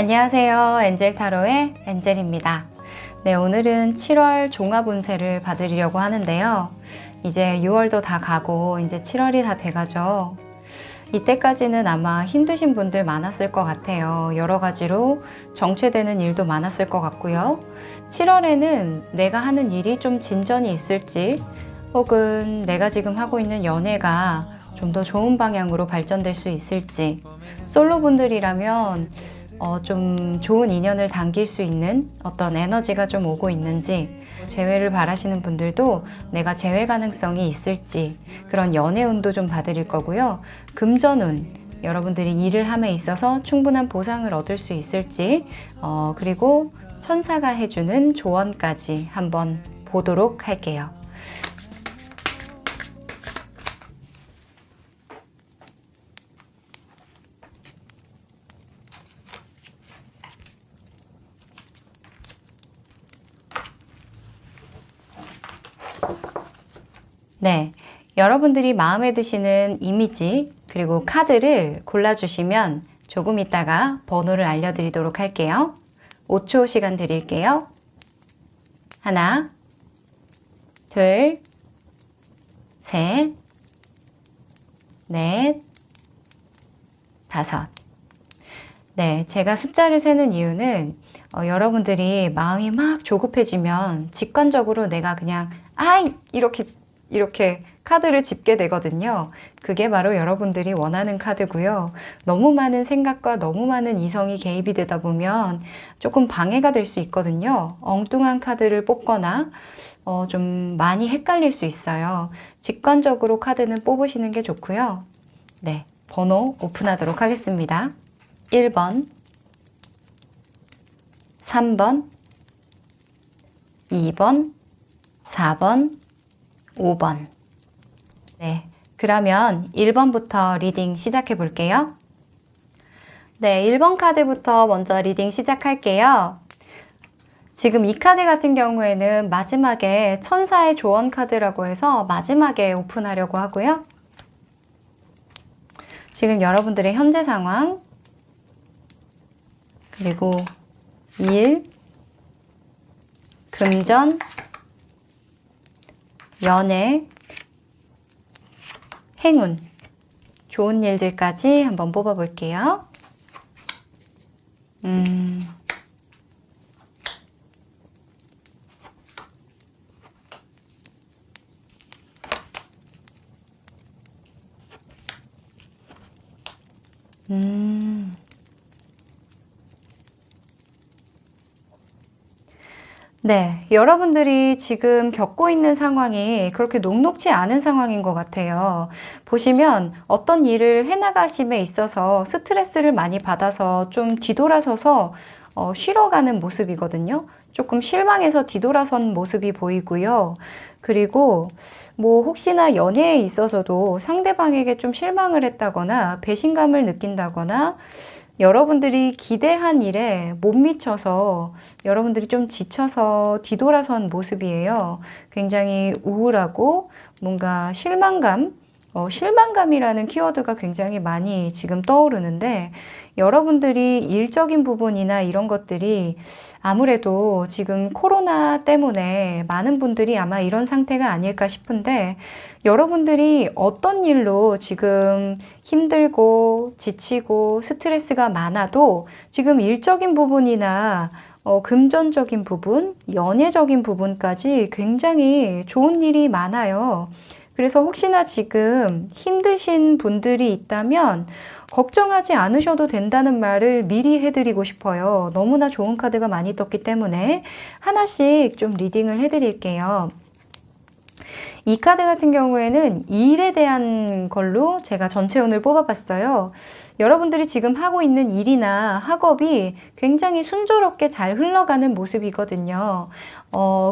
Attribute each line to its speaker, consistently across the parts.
Speaker 1: 안녕하세요. 엔젤타로의 엔젤입니다. 네, 오늘은 7월 종합운세를 봐드리려고 하는데요. 이제 6월도 다 가고 이제 7월이 다 돼가죠. 이때까지는 아마 힘드신 분들 많았을 것 같아요. 여러 가지로 정체되는 일도 많았을 것 같고요. 7월에는 내가 하는 일이 좀 진전이 있을지, 혹은 내가 지금 하고 있는 연애가 좀 더 좋은 방향으로 발전될 수 있을지, 솔로분들이라면 좀 좋은 인연을 당길 수 있는 어떤 에너지가 좀 오고 있는지, 재회를 바라시는 분들도 내가 재회 가능성이 있을지, 그런 연애운도 좀 봐드릴 거고요. 금전운, 여러분들이 일을 함에 있어서 충분한 보상을 얻을 수 있을지, 그리고 천사가 해주는 조언까지 한번 보도록 할게요. 네, 여러분들이 마음에 드시는 이미지 그리고 카드를 골라주시면 조금 있다가 번호를 알려드리도록 할게요. 5초 시간 드릴게요. 하나, 둘, 셋, 넷, 다섯. 네, 제가 숫자를 세는 이유는 여러분들이 마음이 막 조급해지면 직관적으로 내가 그냥 아이 이렇게 카드를 짚게 되거든요. 그게 바로 여러분들이 원하는 카드고요. 너무 많은 생각과 너무 많은 이성이 개입이 되다 보면 조금 방해가 될 수 있거든요. 엉뚱한 카드를 뽑거나 좀 많이 헷갈릴 수 있어요. 직관적으로 카드는 뽑으시는 게 좋고요. 네, 번호 오픈하도록 하겠습니다. 1번, 3번, 2번, 4번, 5번. 네, 그러면 1번부터 리딩 시작해 볼게요. 네, 1번 카드부터 먼저 리딩 시작할게요. 지금 이 카드 같은 경우에는 마지막에 천사의 조언 카드라고 해서 마지막에 오픈하려고 하고요. 지금 여러분들의 현재 상황, 그리고 일, 금전, 연애, 행운, 좋은 일들까지 한번 뽑아볼게요. 네, 여러분들이 지금 겪고 있는 상황이 그렇게 녹록지 않은 상황인 것 같아요. 보시면 어떤 일을 해나가심에 있어서 스트레스를 많이 받아서 좀 뒤돌아서서 쉬러 가는 모습이거든요. 조금 실망해서 뒤돌아선 모습이 보이고요. 그리고 뭐 혹시나 연애에 있어서도 상대방에게 좀 실망을 했다거나 배신감을 느낀다거나 여러분들이 기대한 일에 못 미쳐서 여러분들이 좀 지쳐서 뒤돌아선 모습이에요. 굉장히 우울하고 뭔가 실망감이라는 키워드가 굉장히 많이 지금 떠오르는데, 여러분들이 일적인 부분이나 이런 것들이 아무래도 지금 코로나 때문에 많은 분들이 아마 이런 상태가 아닐까 싶은데, 여러분들이 어떤 일로 지금 힘들고 지치고 스트레스가 많아도 지금 일적인 부분이나 금전적인 부분, 연애적인 부분까지 굉장히 좋은 일이 많아요. 그래서 혹시나 지금 힘드신 분들이 있다면 걱정하지 않으셔도 된다는 말을 미리 해드리고 싶어요. 너무나 좋은 카드가 많이 떴기 때문에 하나씩 좀 리딩을 해드릴게요. 이 카드 같은 경우에는 일에 대한 걸로 제가 전체 운을 뽑아봤어요. 여러분들이 지금 하고 있는 일이나 학업이 굉장히 순조롭게 잘 흘러가는 모습이거든요.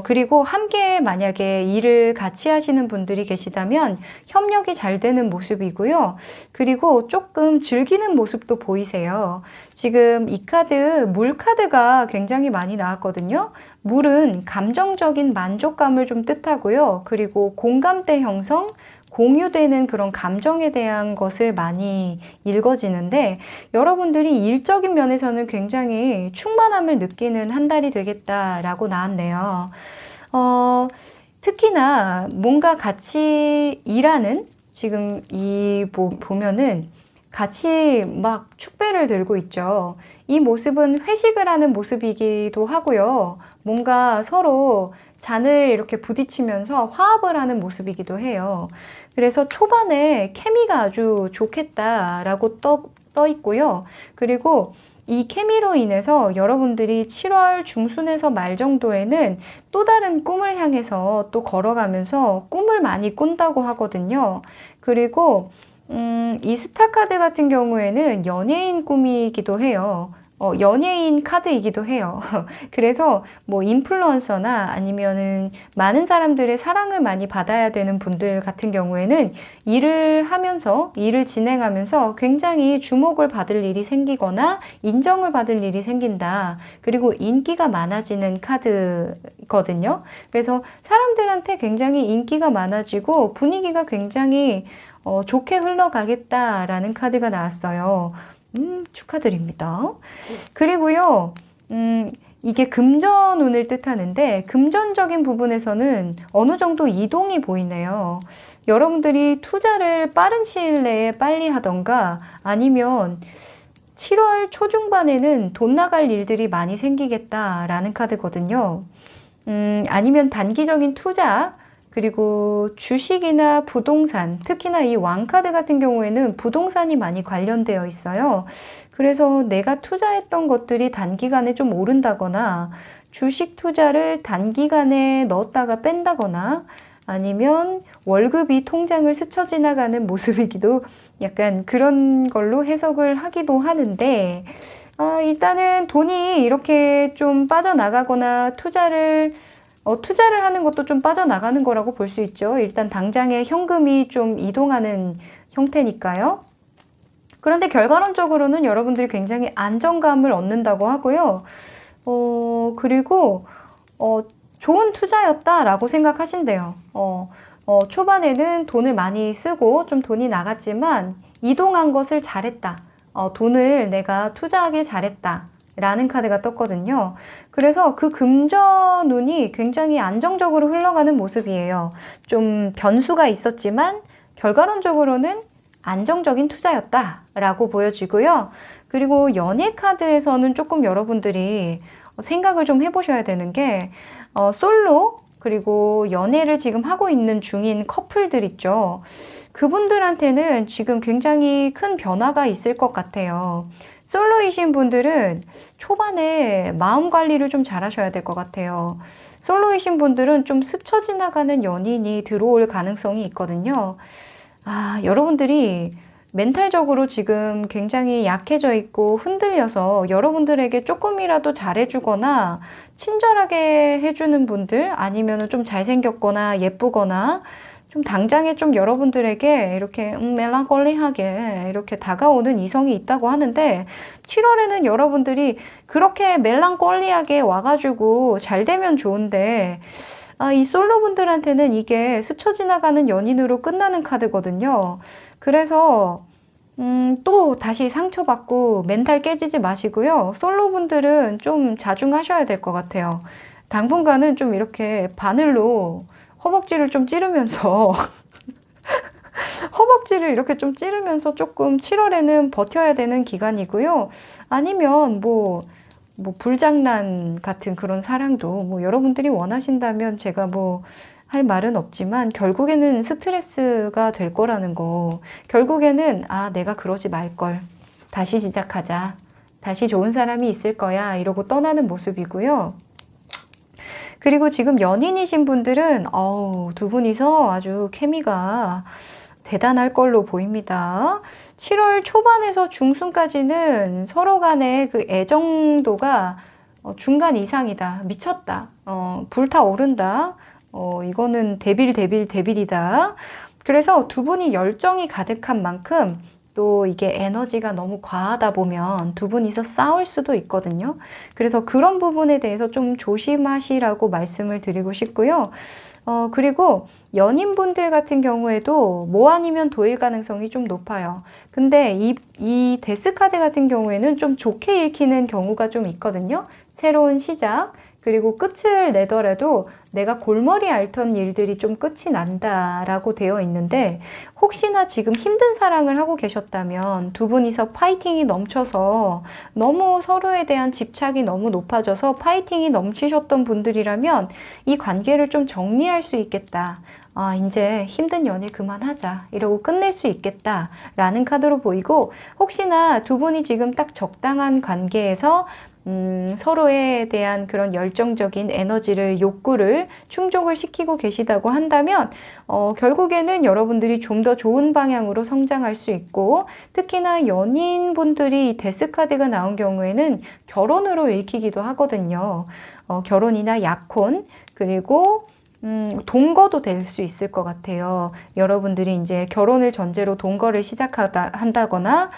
Speaker 1: 그리고 함께 만약에 일을 같이 하시는 분들이 계시다면 협력이 잘 되는 모습이고요. 그리고 조금 즐기는 모습도 보이세요. 지금 이 카드, 물 카드가 굉장히 많이 나왔거든요. 물은 감정적인 만족감을 좀 뜻하고요. 그리고 공감대 형성, 공유되는 그런 감정에 대한 것을 많이 읽어지는데 여러분들이 일적인 면에서는 굉장히 충만함을 느끼는 한 달이 되겠다라고 나왔네요. 특히나 뭔가 같이 일하는 지금 보면은 같이 막 축배를 들고 있죠. 이 모습은 회식을 하는 모습이기도 하고요. 뭔가 서로 잔을 이렇게 부딪히면서 화합을 하는 모습이기도 해요. 그래서 초반에 케미가 아주 좋겠다라고 떠 있고요. 그리고 이 케미로 인해서 여러분들이 7월 중순에서 말 정도에는 또 다른 꿈을 향해서 또 걸어가면서 꿈을 많이 꾼다고 하거든요. 그리고 이 스타카드 같은 경우에는 연예인 꿈이기도 해요. 연예인 카드이기도 해요. 그래서 뭐 인플루언서나 아니면은 많은 사람들의 사랑을 많이 받아야 되는 분들 같은 경우에는 일을 진행하면서 굉장히 주목을 받을 일이 생기거나 인정을 받을 일이 생긴다. 그리고 인기가 많아지는 카드거든요. 그래서 사람들한테 굉장히 인기가 많아지고 분위기가 굉장히 좋게 흘러가겠다라는 카드가 나왔어요. 축하드립니다. 그리고요, 이게 금전운을 뜻하는데, 금전적인 부분에서는 어느 정도 이동이 보이네요. 여러분들이 투자를 빠른 시일 내에 빨리 하던가, 아니면 7월 초중반에는 돈 나갈 일들이 많이 생기겠다라는 카드거든요. 아니면 단기적인 투자, 그리고 주식이나 부동산, 특히나 이 왕카드 같은 경우에는 부동산이 많이 관련되어 있어요. 그래서 내가 투자했던 것들이 단기간에 좀 오른다거나 주식 투자를 단기간에 넣었다가 뺀다거나 아니면 월급이 통장을 스쳐 지나가는 모습이기도 약간 그런 걸로 해석을 하기도 하는데 일단은 돈이 이렇게 좀 빠져나가거나 투자를 하는 것도 좀 빠져나가는 거라고 볼 수 있죠. 일단 당장에 현금이 좀 이동하는 형태니까요. 그런데 결과론적으로는 여러분들이 굉장히 안정감을 얻는다고 하고요. 그리고 좋은 투자였다라고 생각하신대요. 초반에는 돈을 많이 쓰고 좀 돈이 나갔지만 이동한 것을 잘했다. 돈을 내가 투자하길 잘했다. 라는 카드가 떴거든요. 그래서 그 금전운이 굉장히 안정적으로 흘러가는 모습이에요. 좀 변수가 있었지만 결과론적으로는 안정적인 투자였다라고 보여지고요. 그리고 연예 카드에서는 조금 여러분들이 생각을 좀 해보셔야 되는 게 솔로 그리고 연애를 지금 하고 있는 중인 커플들 있죠. 그분들한테는 지금 굉장히 큰 변화가 있을 것 같아요. 솔로이신 분들은 초반에 마음 관리를 좀 잘 하셔야 될 것 같아요. 솔로이신 분들은 좀 스쳐 지나가는 연인이 들어올 가능성이 있거든요. 여러분들이 멘탈적으로 지금 굉장히 약해져 있고 흔들려서 여러분들에게 조금이라도 잘해주거나 친절하게 해주는 분들 아니면 좀 잘생겼거나 예쁘거나 좀 당장에 좀 여러분들에게 이렇게 멜랑콜리하게 이렇게 다가오는 이성이 있다고 하는데 7월에는 여러분들이 그렇게 멜랑콜리하게 와가지고 잘 되면 좋은데 이 솔로분들한테는 이게 스쳐 지나가는 연인으로 끝나는 카드거든요. 그래서 또 다시 상처받고 멘탈 깨지지 마시고요. 솔로분들은 좀 자중하셔야 될 것 같아요. 당분간은 좀 이렇게 바늘로 허벅지를 좀 찌르면서 허벅지를 이렇게 좀 찌르면서 조금 7월에는 버텨야 되는 기간이고요. 아니면 뭐 불장난 같은 그런 사랑도 뭐 여러분들이 원하신다면 제가 뭐 할 말은 없지만 결국에는 스트레스가 될 거라는 거. 결국에는 내가 그러지 말걸. 다시 시작하자. 다시 좋은 사람이 있을 거야. 이러고 떠나는 모습이고요. 그리고 지금 연인이신 분들은 두 분이서 아주 케미가 대단할 걸로 보입니다. 7월 초반에서 중순까지는 서로 간의 그 애정도가 중간 이상이다. 미쳤다. 불타오른다. 이거는 데빌이다. 그래서 두 분이 열정이 가득한 만큼 또 이게 에너지가 너무 과하다 보면 두 분이서 싸울 수도 있거든요. 그래서 그런 부분에 대해서 좀 조심하시라고 말씀을 드리고 싶고요. 그리고 연인분들 같은 경우에도 뭐 아니면 도일 가능성이 좀 높아요. 근데 이 데스카드 같은 경우에는 좀 좋게 읽히는 경우가 좀 있거든요. 새로운 시작, 그리고 끝을 내더라도 내가 골머리 앓던 일들이 좀 끝이 난다라고 되어 있는데, 혹시나 지금 힘든 사랑을 하고 계셨다면 두 분이서 파이팅이 넘쳐서 너무 서로에 대한 집착이 너무 높아져서 파이팅이 넘치셨던 분들이라면 이 관계를 좀 정리할 수 있겠다. 아, 이제 힘든 연애 그만하자. 이러고 끝낼 수 있겠다. 라는 카드로 보이고, 혹시나 두 분이 지금 딱 적당한 관계에서 서로에 대한 그런 열정적인 에너지를, 욕구를 충족을 시키고 계시다고 한다면, 결국에는 여러분들이 좀 더 좋은 방향으로 성장할 수 있고, 특히나 연인분들이 데스카드가 나온 경우에는 결혼으로 읽히기도 하거든요. 결혼이나 약혼, 그리고 동거도 될 수 있을 것 같아요. 여러분들이 이제 결혼을 전제로 동거를 한다거나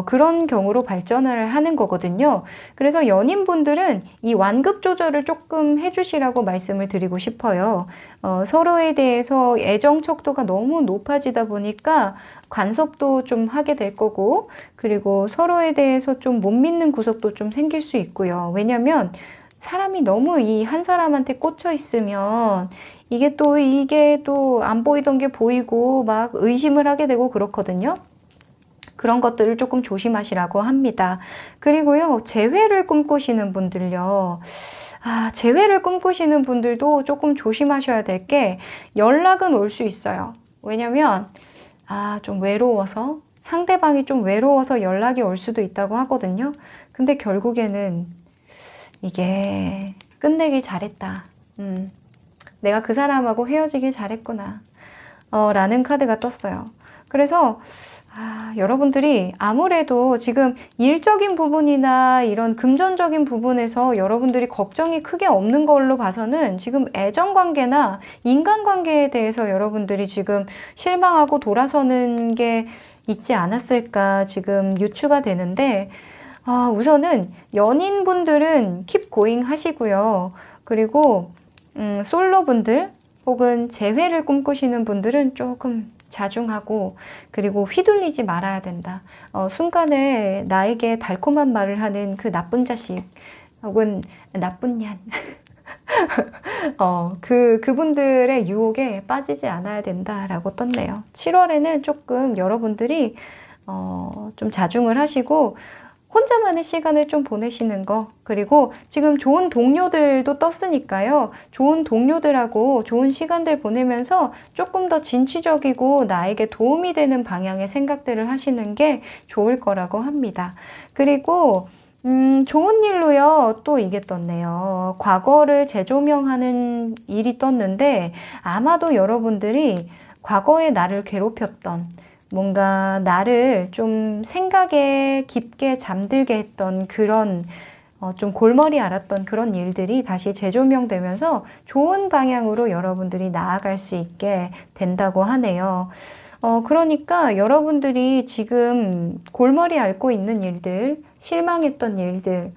Speaker 1: 그런 경우로 발전을 하는 거거든요. 그래서 연인분들은 이 완급 조절을 조금 해주시라고 말씀을 드리고 싶어요. 서로에 대해서 애정 척도가 너무 높아지다 보니까 간섭도 좀 하게 될 거고, 그리고 서로에 대해서 좀 못 믿는 구석도 좀 생길 수 있고요. 왜냐면 사람이 너무 이 한 사람한테 꽂혀 있으면 이게 또 안 보이던 게 보이고 막 의심을 하게 되고 그렇거든요. 그런 것들을 조금 조심하시라고 합니다. 그리고요, 재회를 꿈꾸시는 분들요. 재회를 꿈꾸시는 분들도 조금 조심하셔야 될 게, 연락은 올 수 있어요. 왜냐면, 좀 외로워서, 상대방이 좀 외로워서 연락이 올 수도 있다고 하거든요. 근데 결국에는 이게 끝내길 잘했다. 내가 그 사람하고 헤어지길 잘했구나. 라는 카드가 떴어요. 그래서 여러분들이 아무래도 지금 일적인 부분이나 이런 금전적인 부분에서 여러분들이 걱정이 크게 없는 걸로 봐서는 지금 애정관계나 인간관계에 대해서 여러분들이 지금 실망하고 돌아서는 게 있지 않았을까 지금 유추가 되는데, 우선은 연인분들은 keep going 하시고요. 그리고 솔로분들 혹은 재회를 꿈꾸시는 분들은 조금 자중하고, 그리고 휘둘리지 말아야 된다. 순간에 나에게 달콤한 말을 하는 그 나쁜 자식 혹은 나쁜 년 그분들의 유혹에 빠지지 않아야 된다라고 떴네요. 7월에는 조금 여러분들이 좀 자중을 하시고 혼자만의 시간을 좀 보내시는 거, 그리고 지금 좋은 동료들도 떴으니까요. 좋은 동료들하고 좋은 시간들 보내면서 조금 더 진취적이고 나에게 도움이 되는 방향의 생각들을 하시는 게 좋을 거라고 합니다. 그리고 좋은 일로요, 또 이게 떴네요. 과거를 재조명하는 일이 떴는데, 아마도 여러분들이 과거에 나를 괴롭혔던, 뭔가 나를 좀 생각에 깊게 잠들게 했던 그런 좀 골머리 앓았던 그런 일들이 다시 재조명되면서 좋은 방향으로 여러분들이 나아갈 수 있게 된다고 하네요. 그러니까 여러분들이 지금 골머리 앓고 있는 일들, 실망했던 일들,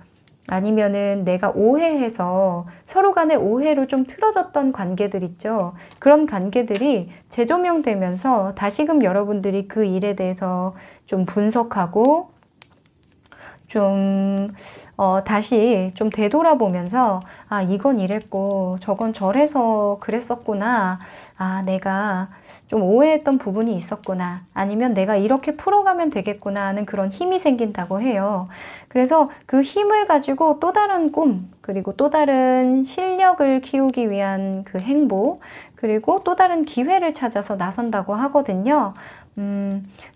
Speaker 1: 아니면은 내가 오해해서 서로 간의 오해로 좀 틀어졌던 관계들 있죠. 그런 관계들이 재조명되면서 다시금 여러분들이 그 일에 대해서 좀 분석하고 좀 다시 좀 되돌아보면서 이건 이랬고 저건 저래서 그랬었구나. 내가 좀 오해했던 부분이 있었구나. 아니면 내가 이렇게 풀어가면 되겠구나 하는 그런 힘이 생긴다고 해요. 그래서 그 힘을 가지고 또 다른 꿈, 그리고 또 다른 실력을 키우기 위한 그 행보, 그리고 또 다른 기회를 찾아서 나선다고 하거든요.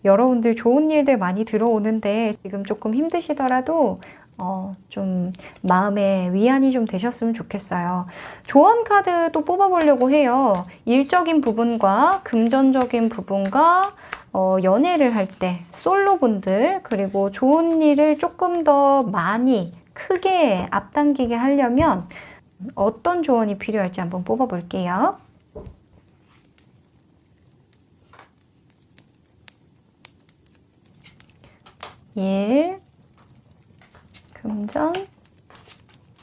Speaker 1: 여러분들 좋은 일들 많이 들어오는데 지금 조금 힘드시더라도 좀 마음에 위안이 좀 되셨으면 좋겠어요. 조언 카드도 뽑아보려고 해요. 일적인 부분과 금전적인 부분과 연애를 할 때 솔로분들, 그리고 좋은 일을 조금 더 많이 크게 앞당기게 하려면 어떤 조언이 필요할지 한번 뽑아볼게요. 일, 금전,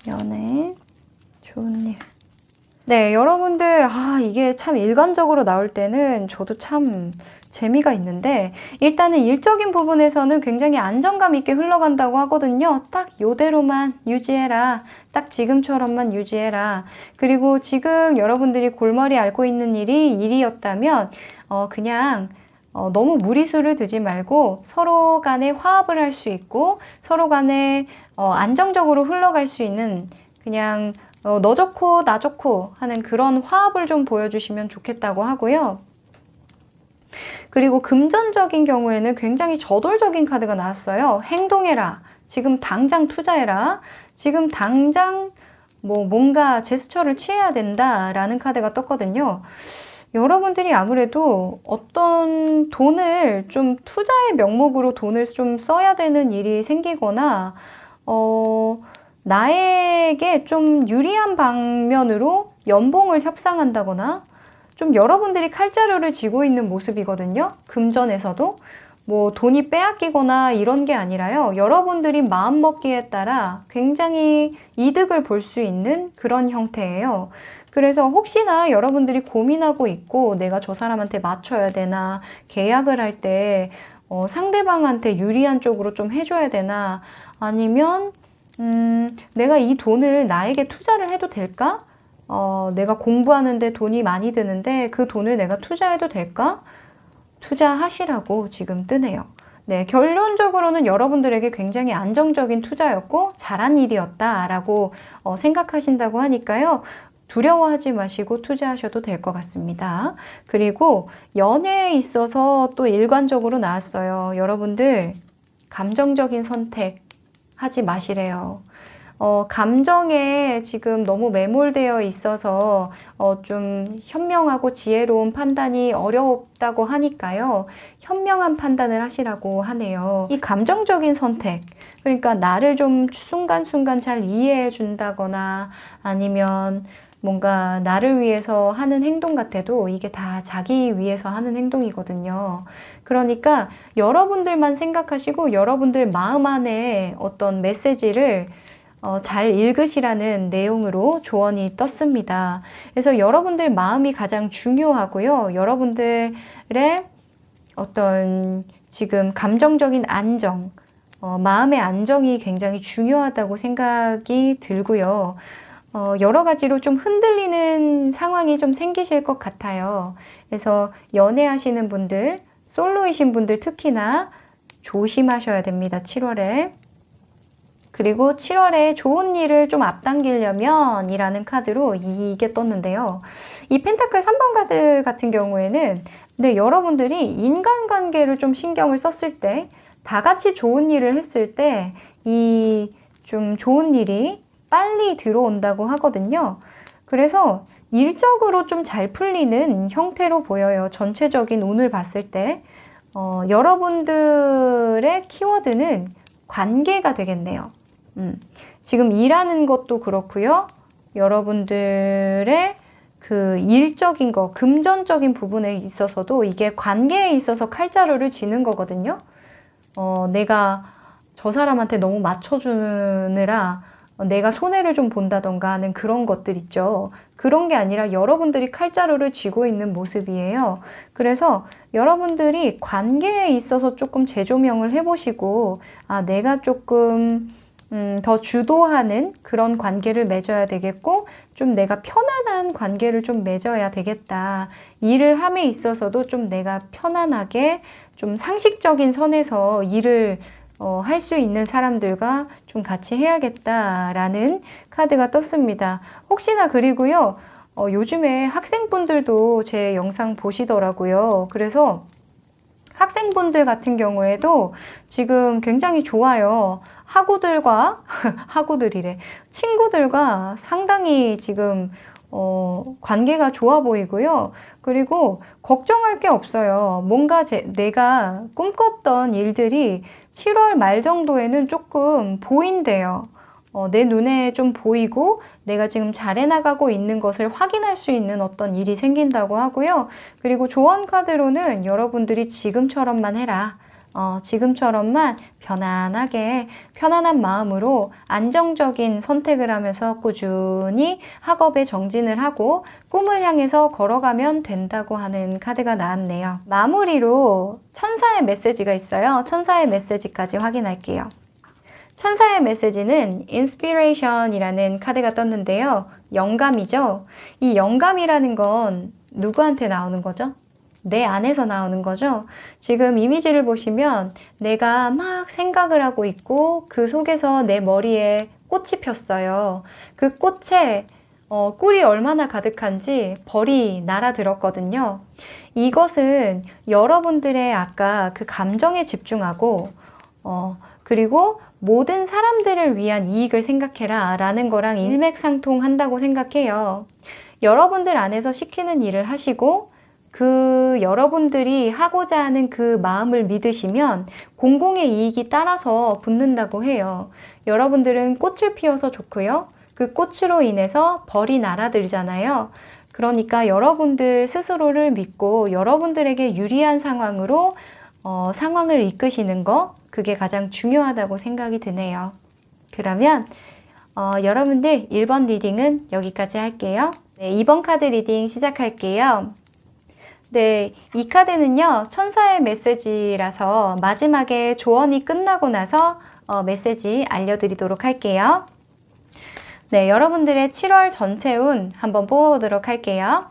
Speaker 1: 연애, 좋은 일. 네, 여러분들, 이게 참 일관적으로 나올 때는 저도 참 재미가 있는데, 일단은 일적인 부분에서는 굉장히 안정감 있게 흘러간다고 하거든요. 딱 요대로만 유지해라. 딱 지금처럼만 유지해라. 그리고 지금 여러분들이 골머리 앓고 있는 일이 일이었다면, 그냥 너무 무리수를 두지 말고 서로 간에 화합을 할 수 있고, 서로 간에 안정적으로 흘러갈 수 있는 그냥 너 좋고 나 좋고 하는 그런 화합을 좀 보여주시면 좋겠다고 하고요. 그리고 금전적인 경우에는 굉장히 저돌적인 카드가 나왔어요. 행동해라. 지금 당장 투자해라. 지금 당장 뭔가 제스처를 취해야 된다라는 카드가 떴거든요. 여러분들이 아무래도 어떤 돈을 좀 투자의 명목으로 돈을 좀 써야 되는 일이 생기거나 나에게 좀 유리한 방면으로 연봉을 협상한다거나 좀 여러분들이 칼자루를 쥐고 있는 모습이거든요. 금전에서도 돈이 빼앗기거나 이런 게 아니라요. 여러분들이 마음먹기에 따라 굉장히 이득을 볼 수 있는 그런 형태예요. 그래서 혹시나 여러분들이 고민하고 있고 내가 저 사람한테 맞춰야 되나, 계약을 할 때 상대방한테 유리한 쪽으로 좀 해줘야 되나, 아니면 내가 이 돈을 나에게 투자를 해도 될까? 내가 공부하는데 돈이 많이 드는데 그 돈을 내가 투자해도 될까? 투자하시라고 지금 뜨네요. 네, 결론적으로는 여러분들에게 굉장히 안정적인 투자였고 잘한 일이었다라고 생각하신다고 하니까요. 두려워하지 마시고 투자하셔도 될 것 같습니다. 그리고 연애에 있어서 또 일관적으로 나왔어요. 여러분들 감정적인 선택 하지 마시래요. 감정에 지금 너무 매몰되어 있어서 좀 현명하고 지혜로운 판단이 어렵다고 하니까요. 현명한 판단을 하시라고 하네요. 이 감정적인 선택, 그러니까 나를 좀 순간순간 잘 이해해 준다거나 아니면 뭔가 나를 위해서 하는 행동 같아도 이게 다 자기 위해서 하는 행동이거든요. 그러니까 여러분들만 생각하시고 여러분들 마음 안에 어떤 메시지를 잘 읽으시라는 내용으로 조언이 떴습니다. 그래서 여러분들 마음이 가장 중요하고요. 여러분들의 어떤 지금 감정적인 안정, 마음의 안정이 굉장히 중요하다고 생각이 들고요. 여러 가지로 좀 흔들리는 상황이 좀 생기실 것 같아요. 그래서 연애하시는 분들, 솔로이신 분들 특히나 조심하셔야 됩니다. 7월에. 그리고 7월에 좋은 일을 좀 앞당기려면 이라는 카드로 이게 떴는데요. 이 펜타클 3번 카드 같은 경우에는 여러분들이 인간관계를 좀 신경을 썼을 때, 다 같이 좋은 일을 했을 때 이 좀 좋은 일이 빨리 들어온다고 하거든요. 그래서 일적으로 좀 잘 풀리는 형태로 보여요. 전체적인 운을 봤을 때. 여러분들의 키워드는 관계가 되겠네요. 지금 일하는 것도 그렇고요. 여러분들의 그 일적인 거, 금전적인 부분에 있어서도 이게 관계에 있어서 칼자루를 쥐는 거거든요. 내가 저 사람한테 너무 맞춰주느라 내가 손해를 좀 본다던가 하는 그런 것들 있죠. 그런 게 아니라 여러분들이 칼자루를 쥐고 있는 모습이에요. 그래서 여러분들이 관계에 있어서 조금 재조명을 해보시고, 내가 조금 더 주도하는 그런 관계를 맺어야 되겠고, 좀 내가 편안한 관계를 좀 맺어야 되겠다. 일을 함에 있어서도 좀 내가 편안하게 좀 상식적인 선에서 일을 할 수 있는 사람들과 좀 같이 해야겠다라는 카드가 떴습니다. 혹시나 그리고요, 요즘에 학생분들도 제 영상 보시더라고요. 그래서 학생분들 같은 경우에도 지금 굉장히 좋아요. 학우들이래. 친구들과 상당히 지금 관계가 좋아 보이고요. 그리고 걱정할 게 없어요. 뭔가 내가 꿈꿨던 일들이 7월 말 정도에는 조금 보인대요. 내 눈에 좀 보이고 내가 지금 잘 해나가고 있는 것을 확인할 수 있는 어떤 일이 생긴다고 하고요. 그리고 조언 카드로는 여러분들이 지금처럼만 해라. 지금처럼만 편안하게 편안한 마음으로 안정적인 선택을 하면서 꾸준히 학업에 정진을 하고 꿈을 향해서 걸어가면 된다고 하는 카드가 나왔네요. 마무리로 천사의 메시지가 있어요. 천사의 메시지까지 확인할게요. 천사의 메시지는 인스피레이션이라는 카드가 떴는데요. 영감이죠. 이 영감이라는 건 누구한테 나오는 거죠? 내 안에서 나오는 거죠. 지금 이미지를 보시면 내가 막 생각을 하고 있고 그 속에서 내 머리에 꽃이 폈어요. 그 꽃에 꿀이 얼마나 가득한지 벌이 날아들었거든요. 이것은 여러분들의 아까 그 감정에 집중하고 그리고 모든 사람들을 위한 이익을 생각해라 라는 거랑 일맥상통한다고 생각해요. 여러분들 안에서 시키는 일을 하시고 그 여러분들이 하고자 하는 그 마음을 믿으시면 공공의 이익이 따라서 붙는다고 해요. 여러분들은 꽃을 피워서 좋고요. 그 꽃으로 인해서 벌이 날아들잖아요. 그러니까 여러분들 스스로를 믿고 여러분들에게 유리한 상황으로 상황을 이끄시는 거, 그게 가장 중요하다고 생각이 드네요. 그러면 여러분들 1번 리딩은 여기까지 할게요. 네, 2번 카드 리딩 시작할게요. 네, 이 카드는요, 천사의 메시지라서 마지막에 조언이 끝나고 나서 메시지 알려드리도록 할게요. 네, 여러분들의 7월 전체 운 한번 뽑아보도록 할게요.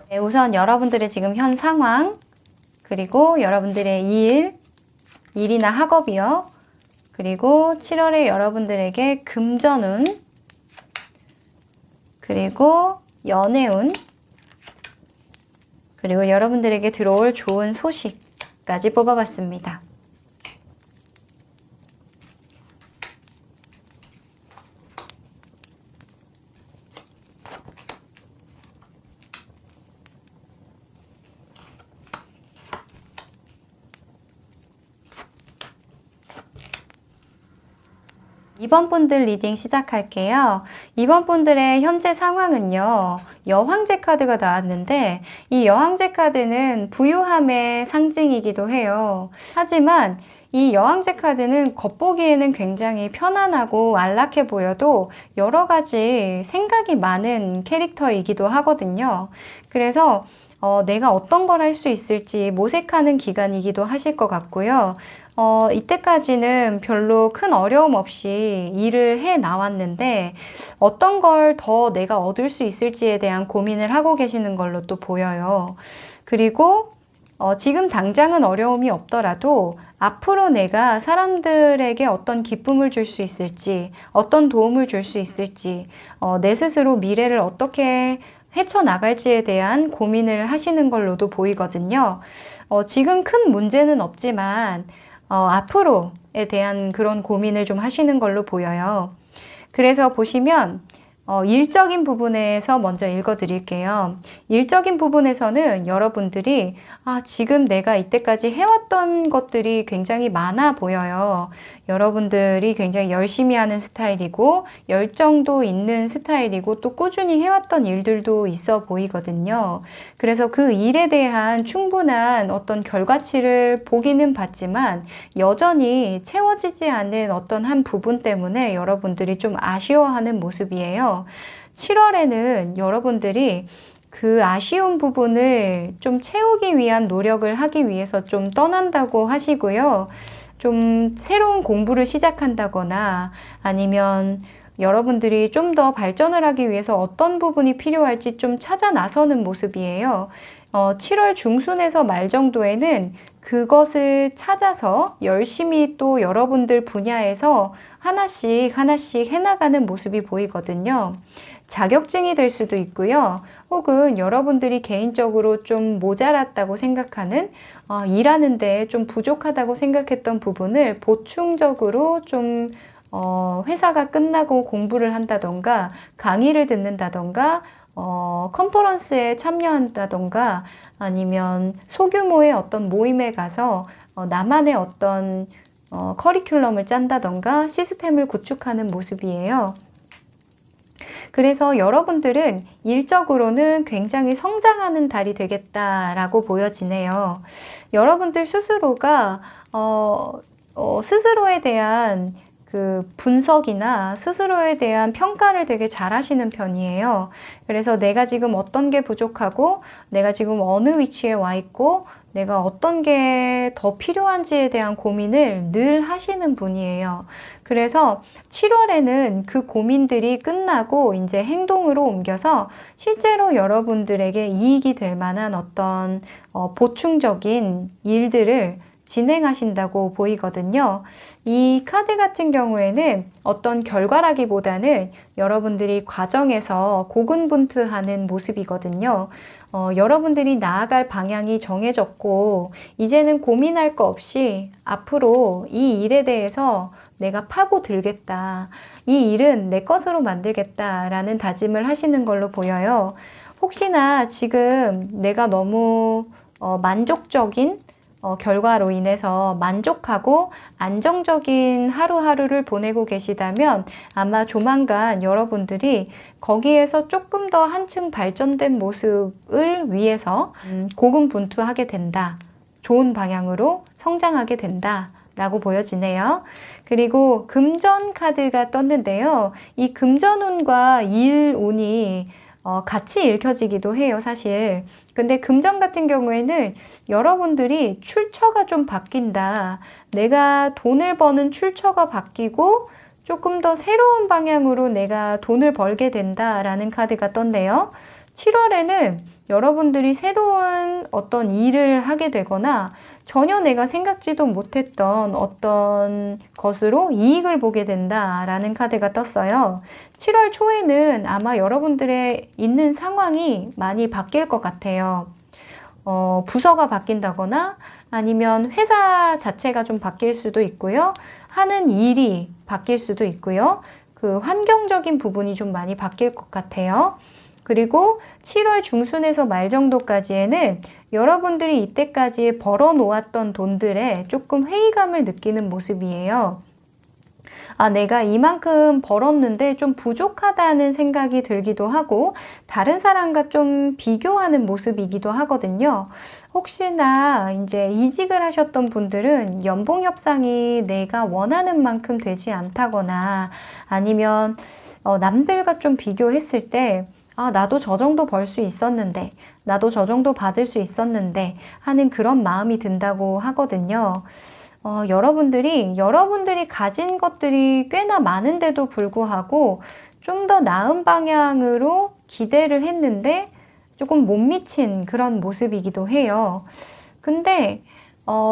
Speaker 1: 네, 우선 여러분들의 지금 현 상황, 그리고 여러분들의 일이나 학업이요. 그리고 7월에 여러분들에게 금전운, 그리고 연애운, 그리고 여러분들에게 들어올 좋은 소식까지 뽑아봤습니다. 이번 분들 리딩 시작할게요. 이번 분들의 현재 상황은요, 여황제 카드가 나왔는데 이 여황제 카드는 부유함의 상징이기도 해요. 하지만 이 여황제 카드는 겉보기에는 굉장히 편안하고 안락해 보여도 여러 가지 생각이 많은 캐릭터이기도 하거든요. 그래서 내가 어떤 걸 할 수 있을지 모색하는 기간이기도 하실 것 같고요. 이때까지는 별로 큰 어려움 없이 일을 해 나왔는데 어떤 걸 더 내가 얻을 수 있을지에 대한 고민을 하고 계시는 걸로 또 보여요. 그리고 지금 당장은 어려움이 없더라도 앞으로 내가 사람들에게 어떤 기쁨을 줄 수 있을지, 어떤 도움을 줄 수 있을지, 내 스스로 미래를 어떻게 헤쳐나갈지에 대한 고민을 하시는 걸로도 보이거든요. 지금 큰 문제는 없지만 앞으로에 대한 그런 고민을 좀 하시는 걸로 보여요. 그래서 보시면 일적인 부분에서 먼저 읽어드릴게요. 일적인 부분에서는 여러분들이 지금 내가 이때까지 해왔던 것들이 굉장히 많아 보여요. 여러분들이 굉장히 열심히 하는 스타일이고 열정도 있는 스타일이고 또 꾸준히 해왔던 일들도 있어 보이거든요. 그래서 그 일에 대한 충분한 어떤 결과치를 보기는 봤지만 여전히 채워지지 않은 어떤 한 부분 때문에 여러분들이 좀 아쉬워하는 모습이에요. 7월에는 여러분들이 그 아쉬운 부분을 좀 채우기 위한 노력을 하기 위해서 좀 떠난다고 하시고요. 좀 새로운 공부를 시작한다거나 아니면 여러분들이 좀 더 발전을 하기 위해서 어떤 부분이 필요할지 좀 찾아 나서는 모습이에요. 7월 중순에서 말 정도에는 그것을 찾아서 열심히 또 여러분들 분야에서 하나씩 해나가는 모습이 보이거든요. 자격증이 될 수도 있고요. 혹은 여러분들이 개인적으로 좀 모자랐다고 생각하는 일하는데 좀 부족하다고 생각했던 부분을 보충적으로 좀 회사가 끝나고 공부를 한다던가 강의를 듣는다던가 컨퍼런스에 참여한다던가 아니면 소규모의 어떤 모임에 가서 나만의 어떤 커리큘럼을 짠다던가 시스템을 구축하는 모습이에요. 그래서 여러분들은 일적으로는 굉장히 성장하는 달이 되겠다라고 보여지네요. 여러분들 스스로가 스스로에 대한 그 분석이나 스스로에 대한 평가를 되게 잘 하시는 편이에요. 그래서 내가 지금 어떤 게 부족하고 내가 지금 어느 위치에 와 있고 내가 어떤 게 더 필요한지에 대한 고민을 늘 하시는 분이에요. 그래서 7월에는 그 고민들이 끝나고 이제 행동으로 옮겨서 실제로 여러분들에게 이익이 될 만한 어떤 보충적인 일들을 진행하신다고 보이거든요. 이 카드 같은 경우에는 어떤 결과라기보다는 여러분들이 과정에서 고군분투하는 모습이거든요. 여러분들이 나아갈 방향이 정해졌고 이제는 고민할 거 없이 앞으로 이 일에 대해서 내가 파고들겠다. 이 일은 내 것으로 만들겠다라는 다짐을 하시는 걸로 보여요. 혹시나 지금 내가 너무 만족적인 결과로 인해서 만족하고 안정적인 하루하루를 보내고 계시다면 아마 조만간 여러분들이 거기에서 조금 더 한층 발전된 모습을 위해서 고군분투하게 된다. 좋은 방향으로 성장하게 된다. 라고 보여지네요. 그리고 금전 카드가 떴는데요. 이 금전운과 일운이 같이 읽혀지기도 해요, 사실. 근데 금전 같은 경우에는 여러분들이 출처가 좀 바뀐다. 내가 돈을 버는 출처가 바뀌고 조금 더 새로운 방향으로 내가 돈을 벌게 된다라는 카드가 떴네요. 7월에는 여러분들이 새로운 어떤 일을 하게 되거나 전혀 내가 생각지도 못했던 어떤 것으로 이익을 보게 된다라는 카드가 떴어요. 7월 초에는 아마 여러분들의 있는 상황이 많이 바뀔 것 같아요. 부서가 바뀐다거나 아니면 회사 자체가 좀 바뀔 수도 있고요. 하는 일이 바뀔 수도 있고요. 그 환경적인 부분이 좀 많이 바뀔 것 같아요. 그리고 7월 중순에서 말 정도까지에는 여러분들이 이때까지 벌어놓았던 돈들에 조금 회의감을 느끼는 모습이에요. 아, 내가 이만큼 벌었는데 좀 부족하다는 생각이 들기도 하고 다른 사람과 좀 비교하는 모습이기도 하거든요. 혹시나 이제 이직을 하셨던 분들은 연봉 협상이 내가 원하는 만큼 되지 않다거나 아니면 남들과 좀 비교했을 때 아, 나도 저 정도 벌 수 있었는데, 나도 저 정도 받을 수 있었는데 하는 그런 마음이 든다고 하거든요. 여러분들이 가진 것들이 꽤나 많은데도 불구하고 좀 더 나은 방향으로 기대를 했는데 조금 못 미친 그런 모습이기도 해요. 근데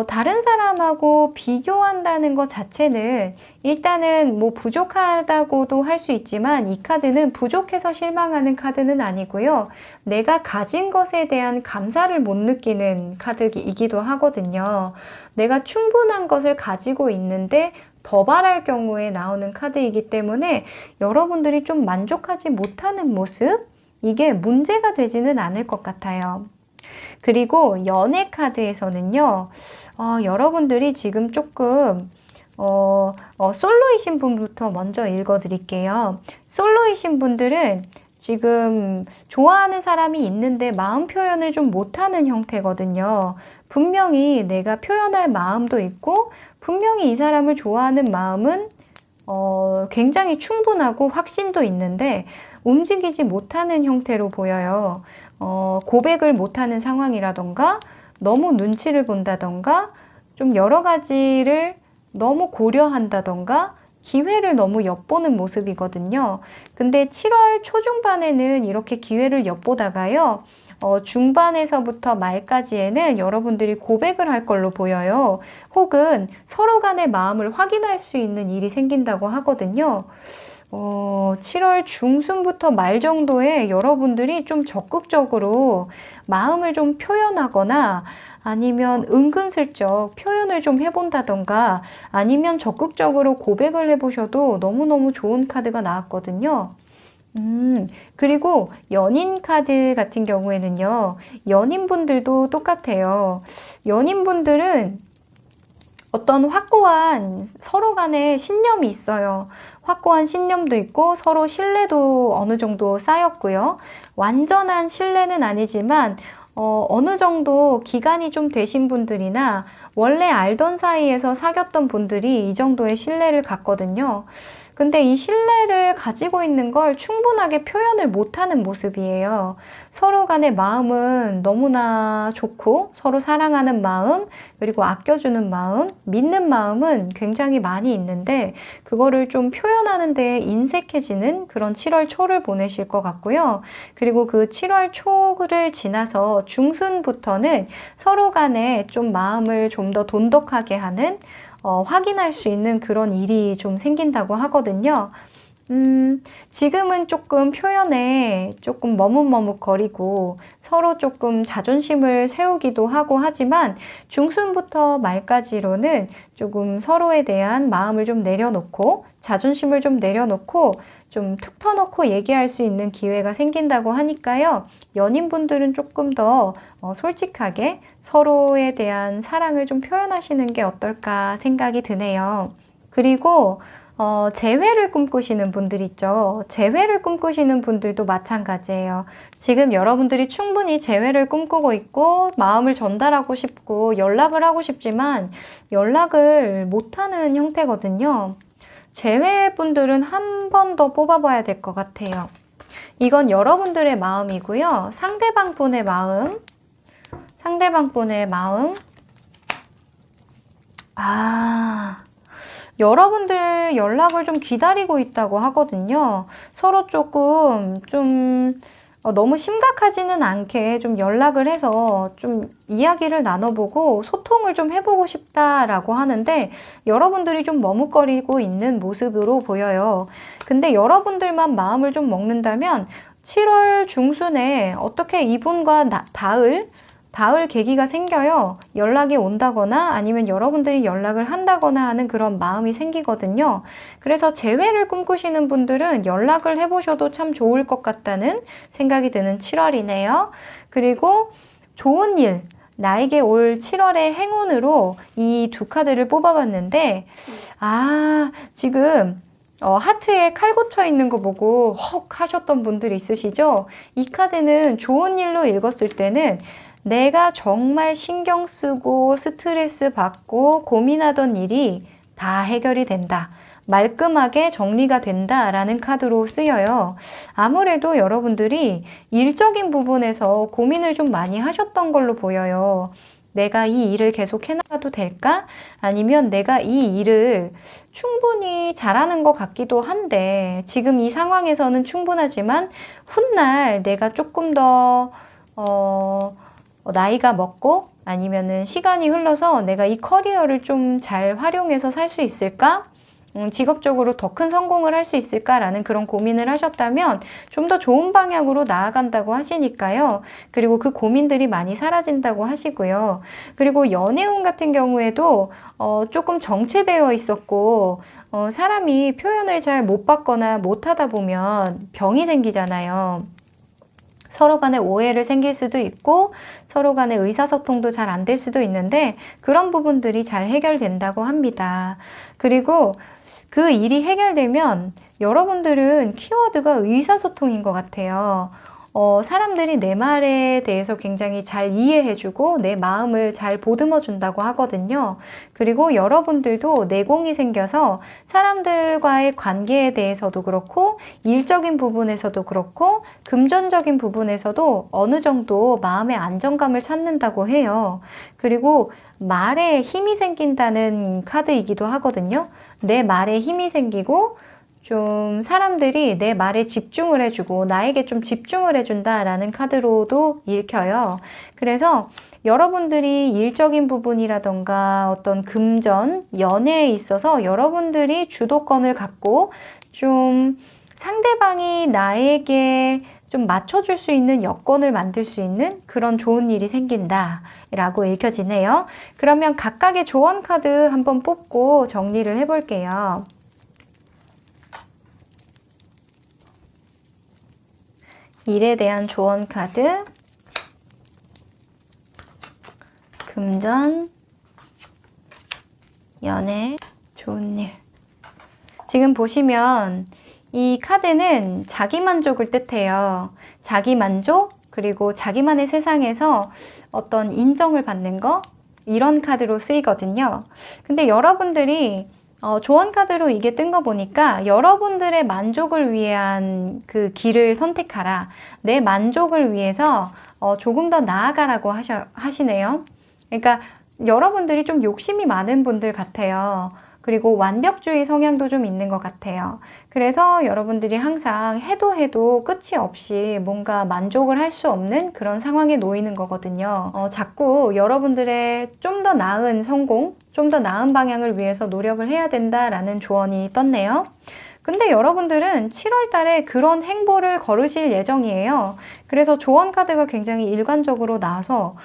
Speaker 1: 다른 사람하고 비교한다는 것 자체는 일단은 뭐 부족하다고도 할 수 있지만 이 카드는 부족해서 실망하는 카드는 아니고요. 내가 가진 것에 대한 감사를 못 느끼는 카드이기도 하거든요. 내가 충분한 것을 가지고 있는데 더 바랄 경우에 나오는 카드이기 때문에 여러분들이 좀 만족하지 못하는 모습? 이게 문제가 되지는 않을 것 같아요. 그리고 연애 카드에서는요, 여러분들이 지금 조금, 솔로이신 분부터 먼저 읽어드릴게요. 솔로이신 분들은 지금 좋아하는 사람이 있는데 마음 표현을 좀 못하는 형태거든요. 분명히 내가 표현할 마음도 있고, 분명히 이 사람을 좋아하는 마음은 굉장히 충분하고 확신도 있는데, 움직이지 못하는 형태로 보여요. 고백을 못하는 상황이라던가 너무 눈치를 본다던가 좀 여러 가지를 너무 고려한다던가 기회를 너무 엿보는 모습이거든요. 근데 7월 초중반에는 이렇게 기회를 엿보다가요. 중반에서부터 말까지에는 여러분들이 고백을 할 걸로 보여요. 혹은 서로 간의 마음을 확인할 수 있는 일이 생긴다고 하거든요. 7월 중순부터 말 정도에 여러분들이 좀 적극적으로 마음을 좀 표현하거나 아니면 은근슬쩍 표현을 좀 해본다던가 아니면 적극적으로 고백을 해보셔도 너무너무 좋은 카드가 나왔거든요. 그리고 연인 카드 같은 경우에는요, 연인분들도 똑같아요. 연인분들은 어떤 확고한 서로 간의 신념이 있어요. 확고한 신념도 있고 서로 신뢰도 어느 정도 쌓였고요. 완전한 신뢰는 아니지만 어느 정도 기간이 좀 되신 분들이나 원래 알던 사이에서 사귀었던 분들이 이 정도의 신뢰를 갖거든요. 근데 이 신뢰를 가지고 있는 걸 충분하게 표현을 못하는 모습이에요. 서로 간의 마음은 너무나 좋고 서로 사랑하는 마음, 그리고 아껴주는 마음, 믿는 마음은 굉장히 많이 있는데 그거를 좀 표현하는 데 인색해지는 그런 7월 초를 보내실 것 같고요. 그리고 그 7월 초를 지나서 중순부터는 서로 간에 좀 마음을 좀 더 돈독하게 하는 확인할 수 있는 그런 일이 좀 생긴다고 하거든요. 지금은 조금 표현에 조금 머뭇머뭇거리고 서로 조금 자존심을 세우기도 하고 하지만 중순부터 말까지로는 조금 서로에 대한 마음을 좀 내려놓고 자존심을 좀 내려놓고 좀 툭 터놓고 얘기할 수 있는 기회가 생긴다고 하니까요. 연인분들은 조금 더 솔직하게 서로에 대한 사랑을 좀 표현하시는 게 어떨까 생각이 드네요. 그리고 재회를 꿈꾸시는 분들 있죠. 재회를 꿈꾸시는 분들도 마찬가지예요. 지금 여러분들이 충분히 재회를 꿈꾸고 있고 마음을 전달하고 싶고 연락을 하고 싶지만 연락을 못하는 형태거든요. 재회분들은 한 번 더 뽑아봐야 될 것 같아요. 이건 여러분들의 마음이고요. 상대방 분의 마음, 여러분들 연락을 좀 기다리고 있다고 하거든요. 서로 조금 너무 심각하지는 않게 좀 연락을 해서 좀 이야기를 나눠보고 소통을 좀 해보고 싶다라고 하는데 여러분들이 좀 머뭇거리고 있는 모습으로 보여요. 근데 여러분들만 마음을 좀 먹는다면 7월 중순에 어떻게 이분과 닿을 계기가 생겨요. 연락이 온다거나 아니면 여러분들이 연락을 한다거나 하는 그런 마음이 생기거든요. 그래서 재회를 꿈꾸시는 분들은 연락을 해보셔도 참 좋을 것 같다는 생각이 드는 7월이네요. 그리고 좋은 일, 나에게 올 7월의 행운으로 이 두 카드를 뽑아봤는데 지금 하트에 칼 꽂혀 있는 거 보고 헉 하셨던 분들 있으시죠? 이 카드는 좋은 일로 읽었을 때는 내가 정말 신경 쓰고 스트레스 받고 고민하던 일이 다 해결이 된다. 말끔하게 정리가 된다라는 카드로 쓰여요. 아무래도 여러분들이 일적인 부분에서 고민을 좀 많이 하셨던 걸로 보여요. 내가 이 일을 계속 해나가도 될까? 아니면 내가 이 일을 충분히 잘하는 것 같기도 한데 지금 이 상황에서는 충분하지만 훗날 내가 조금 더 나이가 먹고 아니면은 시간이 흘러서 내가 이 커리어를 좀 잘 활용해서 살 수 있을까? 직업적으로 더 큰 성공을 할 수 있을까라는 그런 고민을 하셨다면 좀 더 좋은 방향으로 나아간다고 하시니까요. 그리고 그 고민들이 많이 사라진다고 하시고요. 그리고 연애운 같은 경우에도 조금 정체되어 있었고 사람이 표현을 잘 못 받거나 못하다 보면 병이 생기잖아요. 서로 간에 오해를 생길 수도 있고 서로 간에 의사소통도 잘 안 될 수도 있는데 그런 부분들이 잘 해결된다고 합니다. 그리고 그 일이 해결되면 여러분들은 키워드가 의사소통인 것 같아요. 사람들이 내 말에 대해서 굉장히 잘 이해해주고 내 마음을 잘 보듬어 준다고 하거든요. 그리고 여러분들도 내공이 생겨서 사람들과의 관계에 대해서도 그렇고 일적인 부분에서도 그렇고 금전적인 부분에서도 어느 정도 마음의 안정감을 찾는다고 해요. 그리고 말에 힘이 생긴다는 카드이기도 하거든요. 내 말에 힘이 생기고 좀 사람들이 내 말에 집중을 해주고 나에게 좀 집중을 해준다라는 카드로도 읽혀요. 그래서 여러분들이 일적인 부분이라던가 어떤 금전, 연애에 있어서 여러분들이 주도권을 갖고 좀 상대방이 나에게 좀 맞춰줄 수 있는 여건을 만들 수 있는 그런 좋은 일이 생긴다 라고 읽혀지네요. 그러면 각각의 조언 카드 한번 뽑고 정리를 해볼게요. 일에 대한 조언 카드, 금전, 연애, 좋은 일. 지금 보시면 이 카드는 자기만족을 뜻해요. 자기만족, 그리고 자기만의 세상에서 어떤 인정을 받는 거, 이런 카드로 쓰이거든요. 근데 여러분들이 조언 카드로 이게 뜬 거 보니까 여러분들의 만족을 위한 그 길을 선택하라. 내 만족을 위해서 조금 더 나아가라고 하시네요. 그러니까 여러분들이 좀 욕심이 많은 분들 같아요. 그리고 완벽주의 성향도 좀 있는 것 같아요. 그래서 여러분들이 항상 해도 끝이 없이 뭔가 만족을 할 수 없는 그런 상황에 놓이는 거거든요. 자꾸 여러분들의 좀 더 나은 성공, 좀 더 나은 방향을 위해서 노력을 해야 된다라는 조언이 떴네요. 근데 여러분들은 7월 달에 그런 행보를 걸으실 예정이에요. 그래서 조언 카드가 굉장히 일관적으로 나와서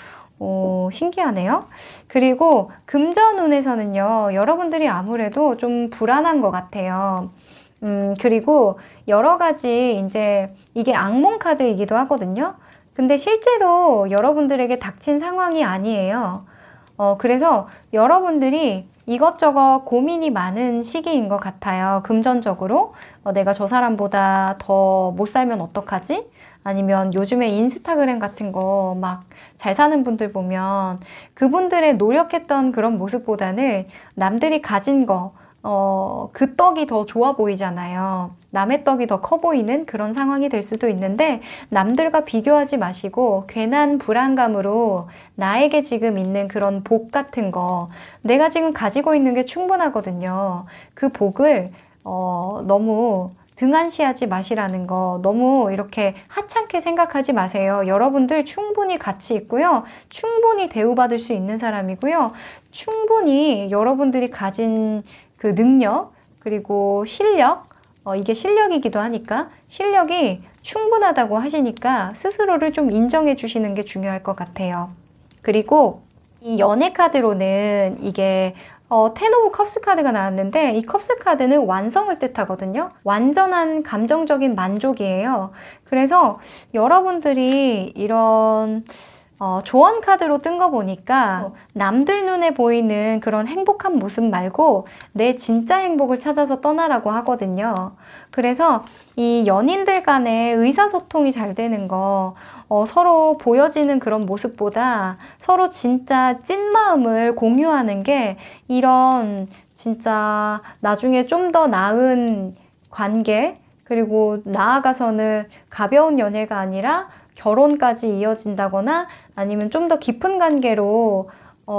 Speaker 1: 신기하네요. 그리고 금전운에서는요, 여러분들이 아무래도 좀 불안한 것 같아요. 그리고 여러 가지 이제 이게 악몽 카드이기도 하거든요. 근데 실제로 여러분들에게 닥친 상황이 아니에요. 그래서 여러분들이 이것저것 고민이 많은 시기인 것 같아요. 금전적으로. 내가 저 사람보다 더 못 살면 어떡하지? 아니면 요즘에 인스타그램 같은 거 막 잘 사는 분들 보면 그분들의 노력했던 그런 모습보다는 남들이 가진 거, 그 떡이 더 좋아 보이잖아요. 남의 떡이 더 커 보이는 그런 상황이 될 수도 있는데 남들과 비교하지 마시고 괜한 불안감으로 나에게 지금 있는 그런 복 같은 거, 내가 지금 가지고 있는 게 충분하거든요. 그 복을 너무 등한시하지 마시라는 거, 너무 이렇게 하찮게 생각하지 마세요. 여러분들 충분히 가치 있고요. 충분히 대우받을 수 있는 사람이고요. 충분히 여러분들이 가진 그 능력, 그리고 실력, 이게 실력이기도 하니까 실력이 충분하다고 하시니까 스스로를 좀 인정해 주시는 게 중요할 것 같아요. 그리고 이 연애 카드로는 이게 텐 오브 컵스 카드가 나왔는데 이 컵스 카드는 완성을 뜻하거든요. 완전한 감정적인 만족이에요. 그래서 여러분들이 이런 조언 카드로 뜬 거 보니까 남들 눈에 보이는 그런 행복한 모습 말고 내 진짜 행복을 찾아서 떠나라고 하거든요. 그래서 이 연인들 간의 의사소통이 잘 되는 거, 서로 보여지는 그런 모습보다 서로 진짜 찐 마음을 공유하는 게 이런 진짜 나중에 좀 더 나은 관계, 그리고 나아가서는 가벼운 연애가 아니라 결혼까지 이어진다거나 아니면 좀 더 깊은 관계로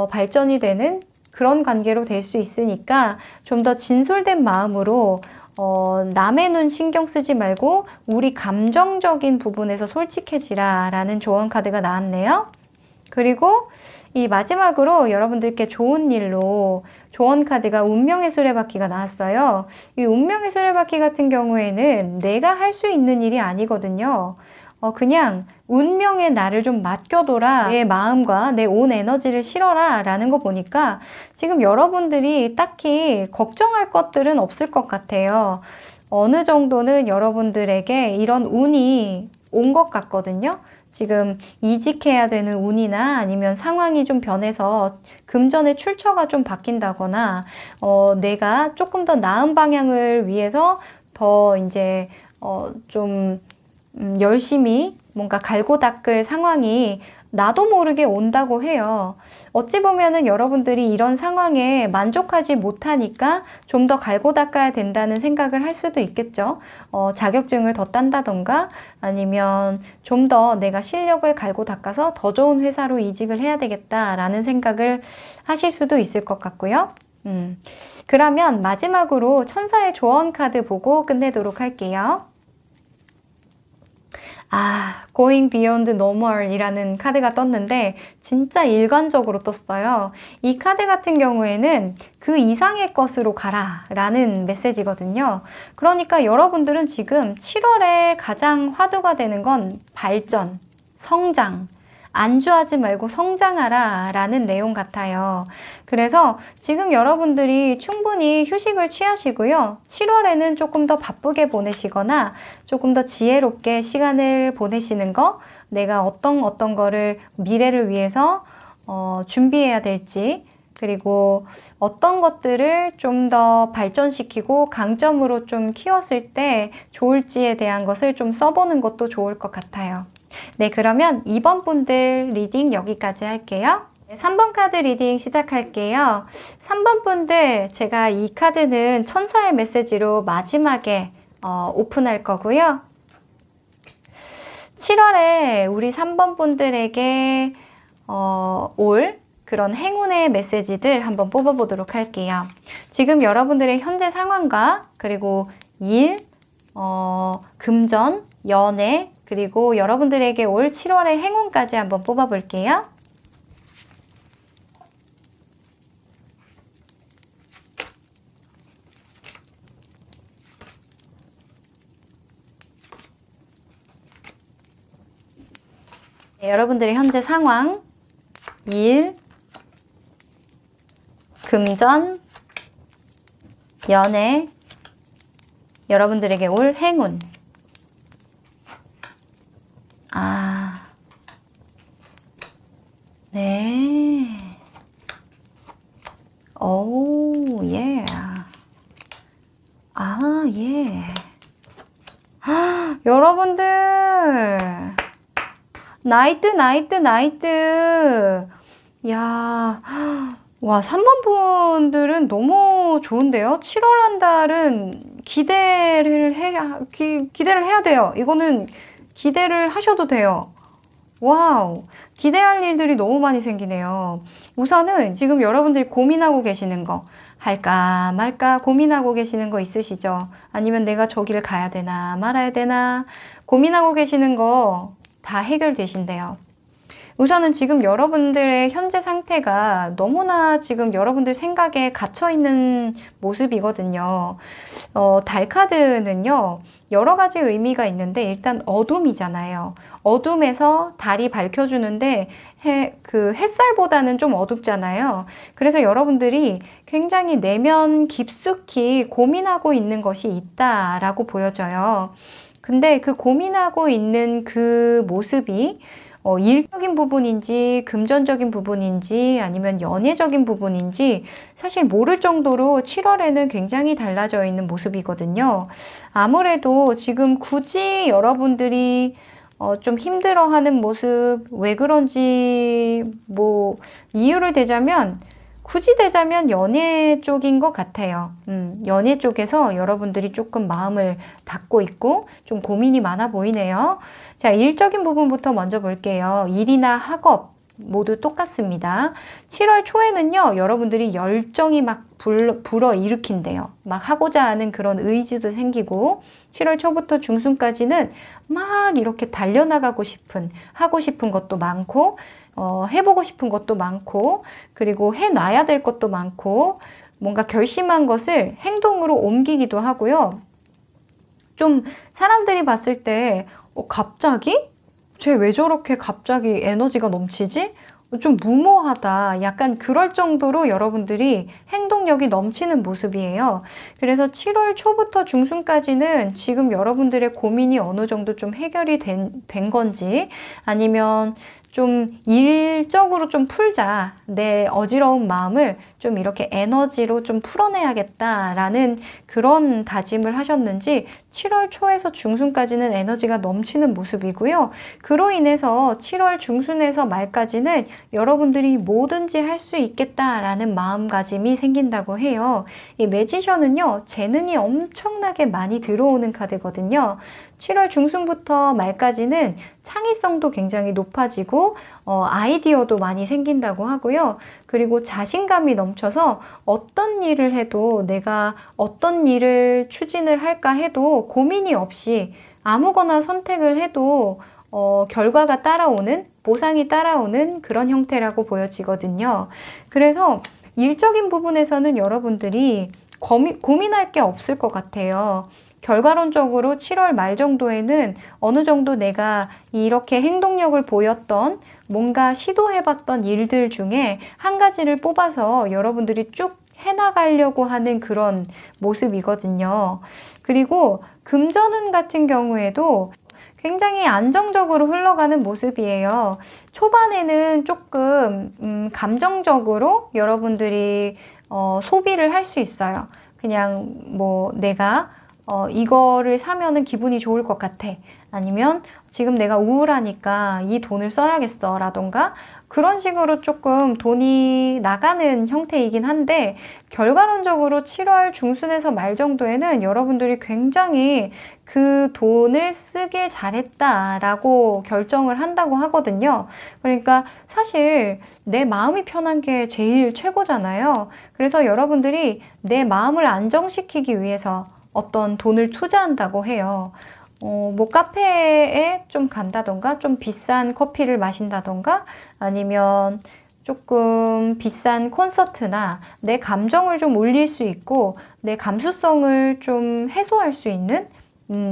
Speaker 1: 발전이 되는 그런 관계로 될 수 있으니까 좀 더 진솔된 마음으로 남의 눈 신경 쓰지 말고 우리 감정적인 부분에서 솔직해지라 라는 조언 카드가 나왔네요. 그리고 이 마지막으로 여러분들께 좋은 일로 조언 카드가 운명의 수레바퀴가 나왔어요. 이 운명의 수레바퀴 같은 경우에는 내가 할 수 있는 일이 아니거든요. 그냥 운명의 나를 좀 맡겨둬라, 내 마음과 내 온 에너지를 실어라 라는 거 보니까 지금 여러분들이 딱히 걱정할 것들은 없을 것 같아요. 어느 정도는 여러분들에게 이런 운이 온 것 같거든요. 지금 이직해야 되는 운이나 아니면 상황이 좀 변해서 금전의 출처가 좀 바뀐다거나 내가 조금 더 나은 방향을 위해서 더 이제 좀 열심히 뭔가 갈고 닦을 상황이 나도 모르게 온다고 해요. 어찌 보면은 여러분들이 이런 상황에 만족하지 못하니까 좀 더 갈고 닦아야 된다는 생각을 할 수도 있겠죠. 자격증을 더 딴다던가 아니면 좀 더 내가 실력을 갈고 닦아서 더 좋은 회사로 이직을 해야 되겠다라는 생각을 하실 수도 있을 것 같고요. 그러면 마지막으로 천사의 조언 카드 보고 끝내도록 할게요. Going Beyond Normal이라는 카드가 떴는데 진짜 일관적으로 떴어요. 이 카드 같은 경우에는 그 이상의 것으로 가라 라는 메시지거든요. 그러니까 여러분들은 지금 7월에 가장 화두가 되는 건 발전, 성장, 안주하지 말고 성장하라 라는 내용 같아요. 그래서 지금 여러분들이 충분히 휴식을 취하시고요. 7월에는 조금 더 바쁘게 보내시거나 조금 더 지혜롭게 시간을 보내시는 거, 내가 어떤 거를 미래를 위해서 준비해야 될지, 그리고 어떤 것들을 좀 더 발전시키고 강점으로 좀 키웠을 때 좋을지에 대한 것을 좀 써보는 것도 좋을 것 같아요. 네, 그러면 2번 분들 리딩 여기까지 할게요. 3번 카드 리딩 시작할게요. 3번 분들, 제가 이 카드는 천사의 메시지로 마지막에 오픈할 거고요. 7월에 우리 3번 분들에게 올 그런 행운의 메시지들 한번 뽑아보도록 할게요. 지금 여러분들의 현재 상황과 그리고 일, 금전, 연애, 그리고 여러분들에게 올 7월의 행운까지 한번 뽑아볼게요. 네, 여러분들의 현재 상황, 일, 금전, 연애, 여러분들에게 올 행운. 네. 오, 예. 예. 여러분들. 나이트. 야, 와, 3번 분들은 너무 좋은데요? 7월 한 달은 기대를 해야 돼요. 이거는 기대를 하셔도 돼요. 와우, 기대할 일들이 너무 많이 생기네요. 우선은 지금 여러분들이 고민하고 계시는 거, 할까 말까 고민하고 계시는 거 있으시죠? 아니면 내가 저기를 가야 되나 말아야 되나 고민하고 계시는 거 다 해결되신대요. 우선은 지금 여러분들의 현재 상태가 너무나 지금 여러분들 생각에 갇혀있는 모습이거든요. 달 카드는요, 여러 가지 의미가 있는데 일단 어둠이잖아요. 어둠에서 달이 밝혀주는데 그 햇살보다는 좀 어둡잖아요. 그래서 여러분들이 굉장히 내면 깊숙이 고민하고 있는 것이 있다라고 보여져요. 근데 그 고민하고 있는 그 모습이 일적인 부분인지 금전적인 부분인지 아니면 연애적인 부분인지 사실 모를 정도로 7월에는 굉장히 달라져 있는 모습이거든요. 아무래도 지금 굳이 여러분들이 좀 힘들어하는 모습, 왜 그런지 뭐 이유를 굳이 대자면 연애 쪽인 것 같아요. 연애 쪽에서 여러분들이 조금 마음을 닫고 있고 좀 고민이 많아 보이네요. 자, 일적인 부분부터 먼저 볼게요. 일이나 학업 모두 똑같습니다. 7월 초에는요, 여러분들이 열정이 막 불어일으킨대요. 막 하고자 하는 그런 의지도 생기고, 7월 초부터 중순까지는 막 이렇게 달려나가고 싶은, 하고 싶은 것도 많고, 해보고 싶은 것도 많고, 그리고 해놔야 될 것도 많고, 뭔가 결심한 것을 행동으로 옮기기도 하고요. 좀 사람들이 봤을 때 갑자기? 쟤 왜 저렇게 갑자기 에너지가 넘치지? 좀 무모하다. 약간 그럴 정도로 여러분들이 행동력이 넘치는 모습이에요. 그래서 7월 초부터 중순까지는 지금 여러분들의 고민이 어느 정도 좀 해결이 된 건지 아니면 좀 일적으로 좀 풀자. 내 어지러운 마음을 좀 이렇게 에너지로 좀 풀어내야겠다라는 그런 다짐을 하셨는지 7월 초에서 중순까지는 에너지가 넘치는 모습이고요. 그로 인해서 7월 중순에서 말까지는 여러분들이 뭐든지 할 수 있겠다라는 마음가짐이 생긴다고 해요. 이 매지션은요, 재능이 엄청나게 많이 들어오는 카드거든요. 7월 중순부터 말까지는 창의성도 굉장히 높아지고 아이디어도 많이 생긴다고 하고요. 그리고 자신감이 넘쳐서 어떤 일을 해도 내가 어떤 일을 추진을 할까 해도 고민이 없이 아무거나 선택을 해도 결과가 따라오는, 보상이 따라오는 그런 형태라고 보여지거든요. 그래서 일적인 부분에서는 여러분들이 고민할 게 없을 것 같아요. 결과론적으로 7월 말 정도에는 어느 정도 내가 이렇게 행동력을 보였던, 뭔가 시도해봤던 일들 중에 한 가지를 뽑아서 여러분들이 쭉 해나가려고 하는 그런 모습이거든요. 그리고 금전운 같은 경우에도 굉장히 안정적으로 흘러가는 모습이에요. 초반에는 조금 감정적으로 여러분들이 소비를 할 수 있어요. 그냥 뭐 내가 이거를 사면은 기분이 좋을 것 같아. 아니면 지금 내가 우울하니까 이 돈을 써야겠어 라던가 그런 식으로 조금 돈이 나가는 형태이긴 한데, 결과론적으로 7월 중순에서 말 정도에는 여러분들이 굉장히 그 돈을 쓰길 잘했다라고 결정을 한다고 하거든요. 그러니까 사실 내 마음이 편한 게 제일 최고잖아요. 그래서 여러분들이 내 마음을 안정시키기 위해서 어떤 돈을 투자한다고 해요. 뭐 카페에 좀 간다던가 좀 비싼 커피를 마신다던가 아니면 조금 비싼 콘서트나 내 감정을 좀 올릴 수 있고 내 감수성을 좀 해소할 수 있는,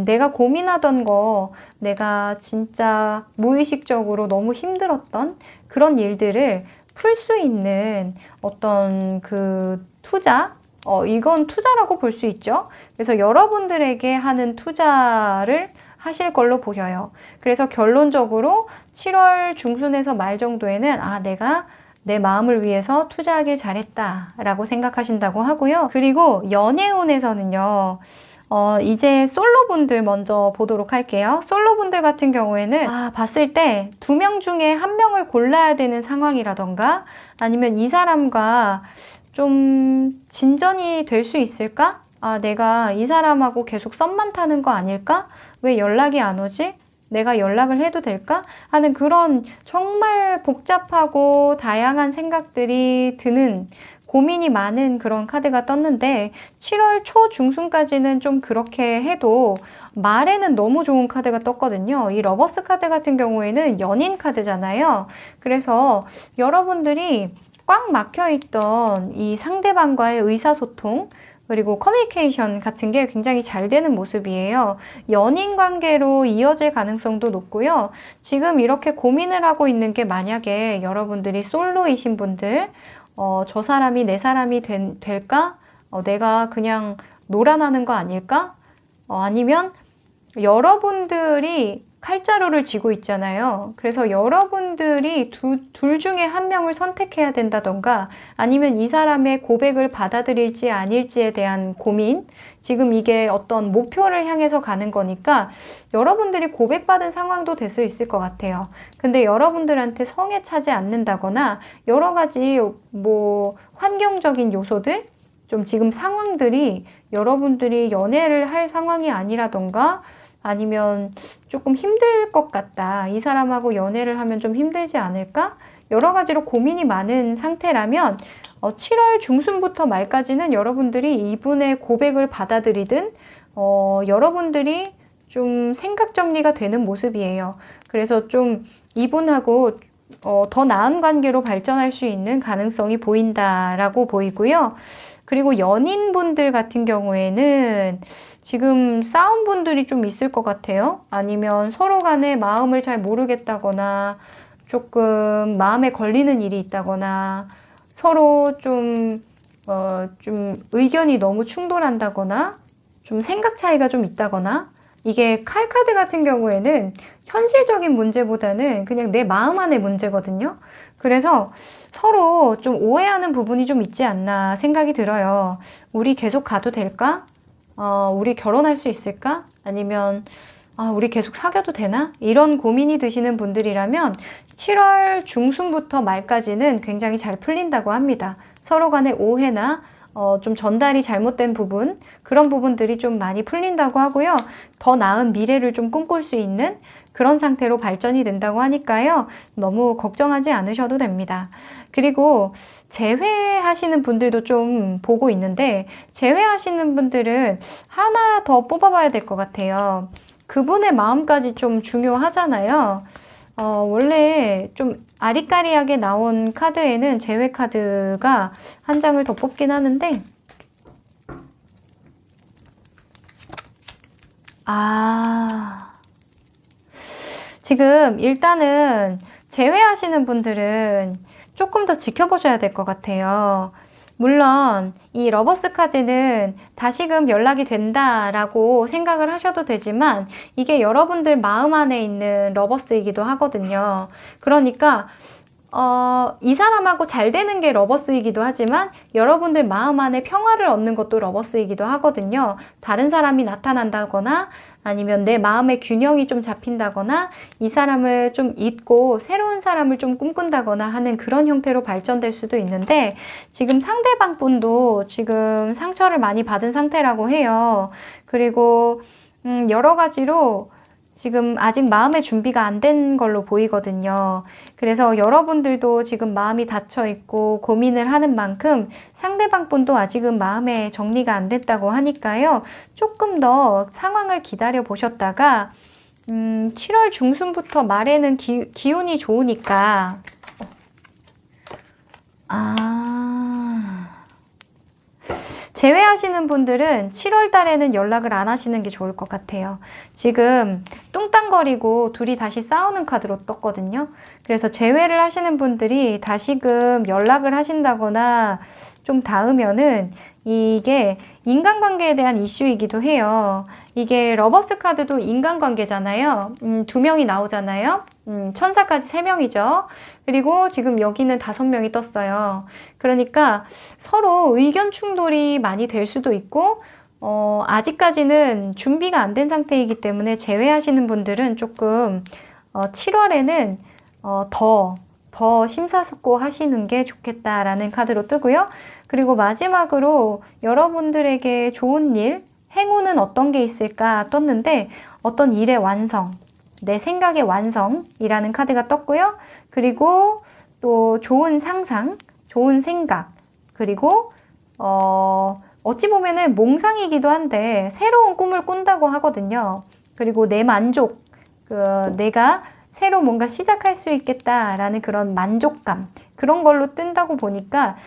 Speaker 1: 내가 고민하던 거, 내가 진짜 무의식적으로 너무 힘들었던 그런 일들을 풀 수 있는 어떤 그 투자, 이건 투자라고 볼 수 있죠. 그래서 여러분들에게 하는 투자를 하실 걸로 보여요. 그래서 결론적으로 7월 중순에서 말 정도에는 내가 내 마음을 위해서 투자하길 잘했다 라고 생각하신다고 하고요. 그리고 연애운에서는요, 이제 솔로분들 먼저 보도록 할게요. 솔로분들 같은 경우에는 봤을 때 2명 중에 1명을 골라야 되는 상황이라던가 아니면 이 사람과 좀 진전이 될 수 있을까? 내가 이 사람하고 계속 썸만 타는 거 아닐까? 왜 연락이 안 오지? 내가 연락을 해도 될까? 하는 그런 정말 복잡하고 다양한 생각들이 드는, 고민이 많은 그런 카드가 떴는데 7월 초 중순까지는 좀 그렇게 해도 말에는 너무 좋은 카드가 떴거든요. 이 러버스 카드 같은 경우에는 연인 카드잖아요. 그래서 여러분들이 꽉 막혀있던 이 상대방과의 의사소통 그리고 커뮤니케이션 같은 게 굉장히 잘 되는 모습이에요. 연인 관계로 이어질 가능성도 높고요. 지금 이렇게 고민을 하고 있는 게 만약에 여러분들이 솔로이신 분들, 저 사람이 내 사람이 될까? 내가 그냥 놀아나는 거 아닐까? 아니면 여러분들이 칼자루를 쥐고 있잖아요. 그래서 여러분들이 둘 중에 1명을 선택해야 된다던가 아니면 이 사람의 고백을 받아들일지 아닐지에 대한 고민, 지금 이게 어떤 목표를 향해서 가는 거니까 여러분들이 고백받은 상황도 될 수 있을 것 같아요. 근데 여러분들한테 성에 차지 않는다거나 여러 가지 뭐 환경적인 요소들, 좀 지금 상황들이 여러분들이 연애를 할 상황이 아니라던가 아니면 조금 힘들 것 같다. 이 사람하고 연애를 하면 좀 힘들지 않을까? 여러 가지로 고민이 많은 상태라면 7월 중순부터 말까지는 여러분들이 이분의 고백을 받아들이든 여러분들이 좀 생각 정리가 되는 모습이에요. 그래서 좀 이분하고 더 나은 관계로 발전할 수 있는 가능성이 보인다라고 보이고요. 그리고 연인분들 같은 경우에는 지금 싸운 분들이 좀 있을 것 같아요. 아니면 서로 간에 마음을 잘 모르겠다거나 조금 마음에 걸리는 일이 있다거나 서로 좀 의견이 너무 충돌한다거나 좀 생각 차이가 좀 있다거나, 이게 칼카드 같은 경우에는 현실적인 문제보다는 그냥 내 마음 안의 문제거든요. 그래서 서로 좀 오해하는 부분이 좀 있지 않나 생각이 들어요. 우리 계속 가도 될까? 우리 결혼할 수 있을까? 아니면 우리 계속 사귀어도 되나? 이런 고민이 드시는 분들이라면 7월 중순부터 말까지는 굉장히 잘 풀린다고 합니다. 서로 간의 오해나 좀 전달이 잘못된 부분, 그런 부분들이 좀 많이 풀린다고 하고요. 더 나은 미래를 좀 꿈꿀 수 있는 그런 상태로 발전이 된다고 하니까요. 너무 걱정하지 않으셔도 됩니다. 그리고 재회하시는 분들도 좀 보고 있는데, 재회하시는 분들은 하나 더 뽑아봐야 될 것 같아요. 그분의 마음까지 좀 중요하잖아요. 원래 좀 아리까리하게 나온 카드에는 재회 카드가 한 장을 더 뽑긴 하는데, 지금 일단은 제외하시는 분들은 조금 더 지켜보셔야 될 것 같아요. 물론 이 러버스 카드는 다시금 연락이 된다라고 생각을 하셔도 되지만 이게 여러분들 마음 안에 있는 러버스이기도 하거든요. 그러니까 이 사람하고 잘 되는 게 러버스이기도 하지만 여러분들 마음 안에 평화를 얻는 것도 러버스이기도 하거든요. 다른 사람이 나타난다거나 아니면 내 마음의 균형이 좀 잡힌다거나 이 사람을 좀 잊고 새로운 사람을 좀 꿈꾼다거나 하는 그런 형태로 발전될 수도 있는데, 지금 상대방 분도 지금 상처를 많이 받은 상태라고 해요. 그리고 여러 가지로 지금 아직 마음의 준비가 안 된 걸로 보이거든요. 그래서 여러분들도 지금 마음이 닫혀 있고 고민을 하는 만큼 상대방 분도 아직은 마음의 정리가 안 됐다고 하니까요. 조금 더 상황을 기다려 보셨다가 7월 중순부터 말에는 기운이 좋으니까 제외하시는 분들은 7월 달에는 연락을 안 하시는 게 좋을 것 같아요. 지금 뚱땅거리고 둘이 다시 싸우는 카드로 떴거든요. 그래서 제외를 하시는 분들이 다시금 연락을 하신다거나 좀 닿으면은 이게 인간관계에 대한 이슈이기도 해요. 이게 러버스 카드도 인간관계잖아요. 2명이 나오잖아요. 천사까지 3명이죠. 그리고 지금 여기는 5명이 떴어요. 그러니까 서로 의견 충돌이 많이 될 수도 있고 아직까지는 준비가 안 된 상태이기 때문에 제외하시는 분들은 조금 7월에는 더 심사숙고 하시는 게 좋겠다라는 카드로 뜨고요. 그리고 마지막으로 여러분들에게 좋은 일, 행운은 어떤 게 있을까 떴는데 어떤 일의 완성, 내 생각의 완성이라는 카드가 떴고요. 그리고 또 좋은 상상, 좋은 생각, 그리고 어찌 보면은 몽상이기도 한데 새로운 꿈을 꾼다고 하거든요. 그리고 내 만족, 내가 새로 뭔가 시작할 수 있겠다라는 그런 만족감, 그런 걸로 뜬다고 보니까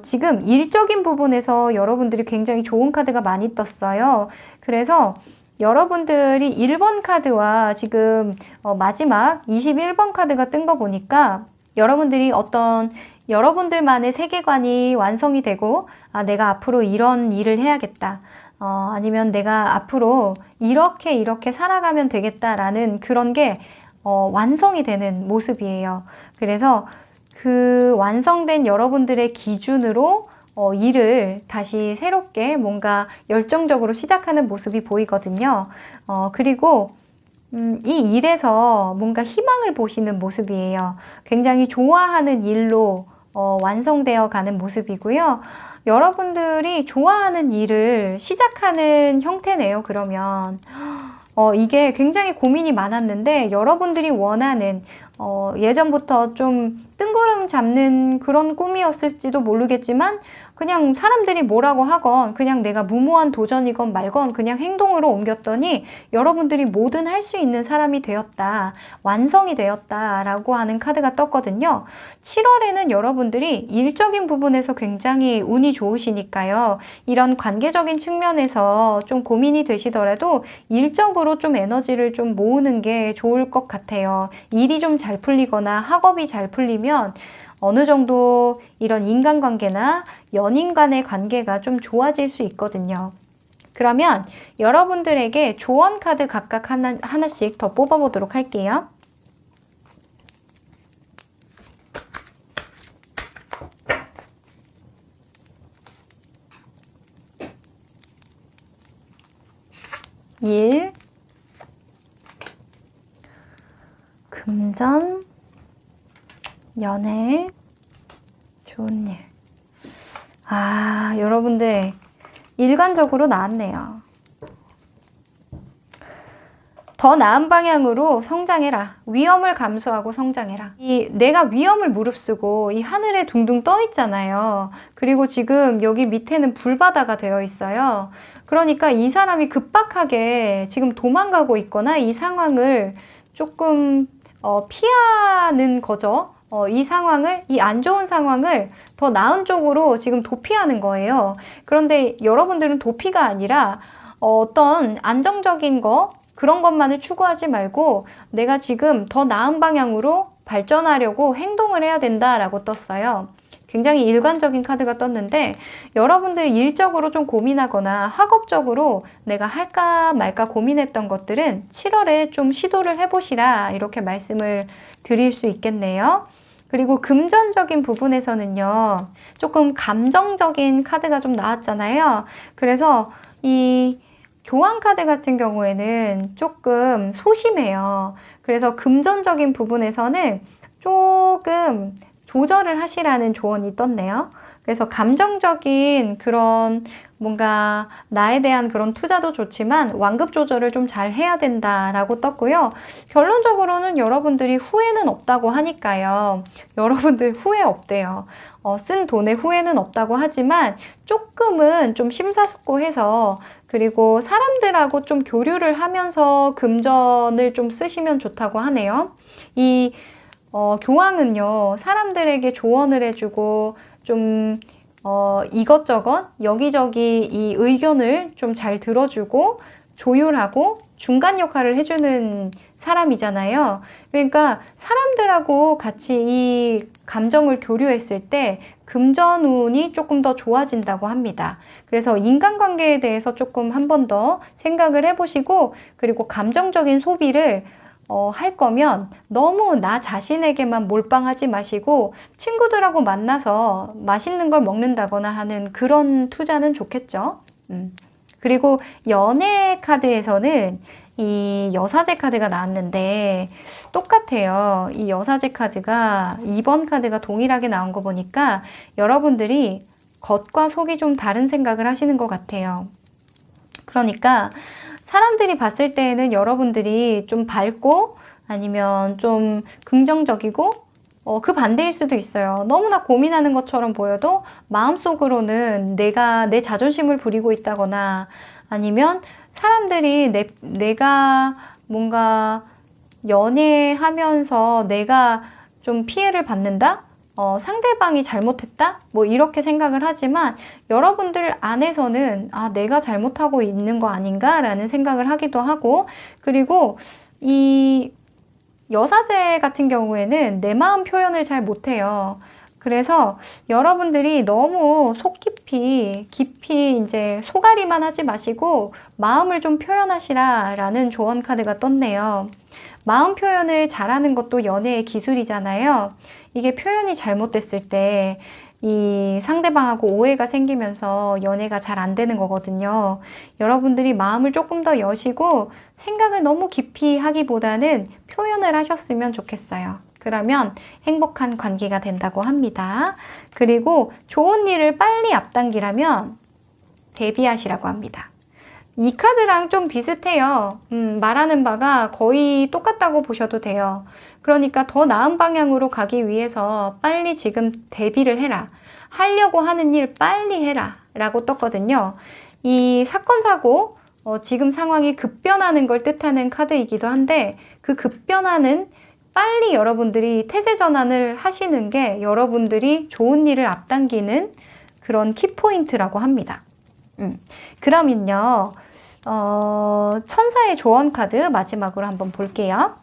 Speaker 1: 지금 일적인 부분에서 여러분들이 굉장히 좋은 카드가 많이 떴어요. 그래서 여러분들이 1번 카드와 지금 마지막 21번 카드가 뜬 거 보니까 여러분들이 어떤 여러분들만의 세계관이 완성이 되고 내가 앞으로 이런 일을 해야겠다. 아니면 내가 앞으로 이렇게 살아가면 되겠다라는 그런 게 완성이 되는 모습이에요. 그래서 그 완성된 여러분들의 기준으로 일을 다시 새롭게 뭔가 열정적으로 시작하는 모습이 보이거든요. 그리고 이 일에서 뭔가 희망을 보시는 모습이에요. 굉장히 좋아하는 일로 완성되어 가는 모습이고요. 여러분들이 좋아하는 일을 시작하는 형태네요. 그러면 이게 굉장히 고민이 많았는데 여러분들이 원하는 예전부터 좀 뜬구름 잡는 그런 꿈이었을지도 모르겠지만 그냥 사람들이 뭐라고 하건 그냥 내가 무모한 도전이건 말건 그냥 행동으로 옮겼더니 여러분들이 뭐든 할 수 있는 사람이 되었다, 완성이 되었다 라고 하는 카드가 떴거든요. 7월에는 여러분들이 일적인 부분에서 굉장히 운이 좋으시니까요. 이런 관계적인 측면에서 좀 고민이 되시더라도 일적으로 좀 에너지를 좀 모으는 게 좋을 것 같아요. 일이 좀 잘 풀리거나 학업이 잘 풀리면 어느 정도 이런 인간관계나 연인 간의 관계가 좀 좋아질 수 있거든요. 그러면 여러분들에게 조언 카드 각각 하나씩 더 뽑아보도록 할게요. 일, 금전, 연애, 좋은 일. 여러분들 일관적으로 나왔네요. 더 나은 방향으로 성장해라. 위험을 감수하고 성장해라. 내가 위험을 무릅쓰고 이 하늘에 둥둥 떠 있잖아요. 그리고 지금 여기 밑에는 불바다가 되어 있어요. 그러니까 이 사람이 급박하게 지금 도망가고 있거나 이 상황을 조금 피하는 거죠. 이 상황을, 이 안 좋은 상황을 더 나은 쪽으로 지금 도피하는 거예요. 그런데 여러분들은 도피가 아니라 어떤 안정적인 거, 그런 것만을 추구하지 말고 내가 지금 더 나은 방향으로 발전하려고 행동을 해야 된다라고 떴어요. 굉장히 일관적인 카드가 떴는데 여러분들 일적으로 좀 고민하거나 학업적으로 내가 할까 말까 고민했던 것들은 7월에 좀 시도를 해보시라 이렇게 말씀을 드릴 수 있겠네요. 그리고 금전적인 부분에서는요, 조금 감정적인 카드가 좀 나왔잖아요. 그래서 이 교환 카드 같은 경우에는 조금 소심해요. 그래서 금전적인 부분에서는 조금 조절을 하시라는 조언이 떴네요. 그래서 감정적인 그런 뭔가 나에 대한 그런 투자도 좋지만 완급 조절을 좀 잘 해야 된다라고 떴고요. 결론적으로는 여러분들이 후회는 없다고 하니까요. 여러분들 후회 없대요. 쓴 돈에 후회는 없다고 하지만 조금은 좀 심사숙고해서 그리고 사람들하고 좀 교류를 하면서 금전을 좀 쓰시면 좋다고 하네요. 이 교황은요, 사람들에게 조언을 해주고, 좀, 이것저것, 여기저기 이 의견을 좀 잘 들어주고, 조율하고, 중간 역할을 해주는 사람이잖아요. 그러니까 사람들하고 같이 이 감정을 교류했을 때, 금전운이 조금 더 좋아진다고 합니다. 그래서 인간관계에 대해서 조금 한 번 더 생각을 해보시고, 그리고 감정적인 소비를 할 거면 너무 나 자신에게만 몰빵하지 마시고 친구들하고 만나서 맛있는 걸 먹는다거나 하는 그런 투자는 좋겠죠. 그리고 연애 카드에서는 이 여사제 카드가 나왔는데 똑같아요. 이 여사제 카드가 2번 카드가 동일하게 나온 거 보니까 여러분들이 겉과 속이 좀 다른 생각을 하시는 것 같아요. 그러니까 사람들이 봤을 때에는 여러분들이 좀 밝고 아니면 좀 긍정적이고 그 반대일 수도 있어요. 너무나 고민하는 것처럼 보여도 마음속으로는 내 자존심을 부리고 있다거나 아니면 사람들이 내가 뭔가 연애하면서 내가 좀 피해를 받는다? 상대방이 잘못했다? 뭐 이렇게 생각을 하지만 여러분들 안에서는 내가 잘못하고 있는 거 아닌가? 라는 생각을 하기도 하고 그리고 이 여사제 같은 경우에는 내 마음 표현을 잘 못해요. 그래서 여러분들이 너무 속 깊이 이제 속앓이만 하지 마시고 마음을 좀 표현하시라 라는 조언 카드가 떴네요. 마음 표현을 잘하는 것도 연애의 기술이잖아요. 이게 표현이 잘못됐을 때 이 상대방하고 오해가 생기면서 연애가 잘 안 되는 거거든요. 여러분들이 마음을 조금 더 여시고 생각을 너무 깊이 하기보다는 표현을 하셨으면 좋겠어요. 그러면 행복한 관계가 된다고 합니다. 그리고 좋은 일을 빨리 앞당기라면 데뷔하시라고 합니다. 이 카드랑 좀 비슷해요. 말하는 바가 거의 똑같다고 보셔도 돼요. 그러니까 더 나은 방향으로 가기 위해서 빨리 지금 데뷔를 해라. 하려고 하는 일 빨리 해라. 라고 떴거든요. 이 사건, 사고, 지금 상황이 급변하는 걸 뜻하는 카드이기도 한데 그 급변하는 빨리 여러분들이 태세 전환을 하시는 게 여러분들이 좋은 일을 앞당기는 그런 키포인트라고 합니다. 그러면요. 천사의 조언 카드 마지막으로 한번 볼게요.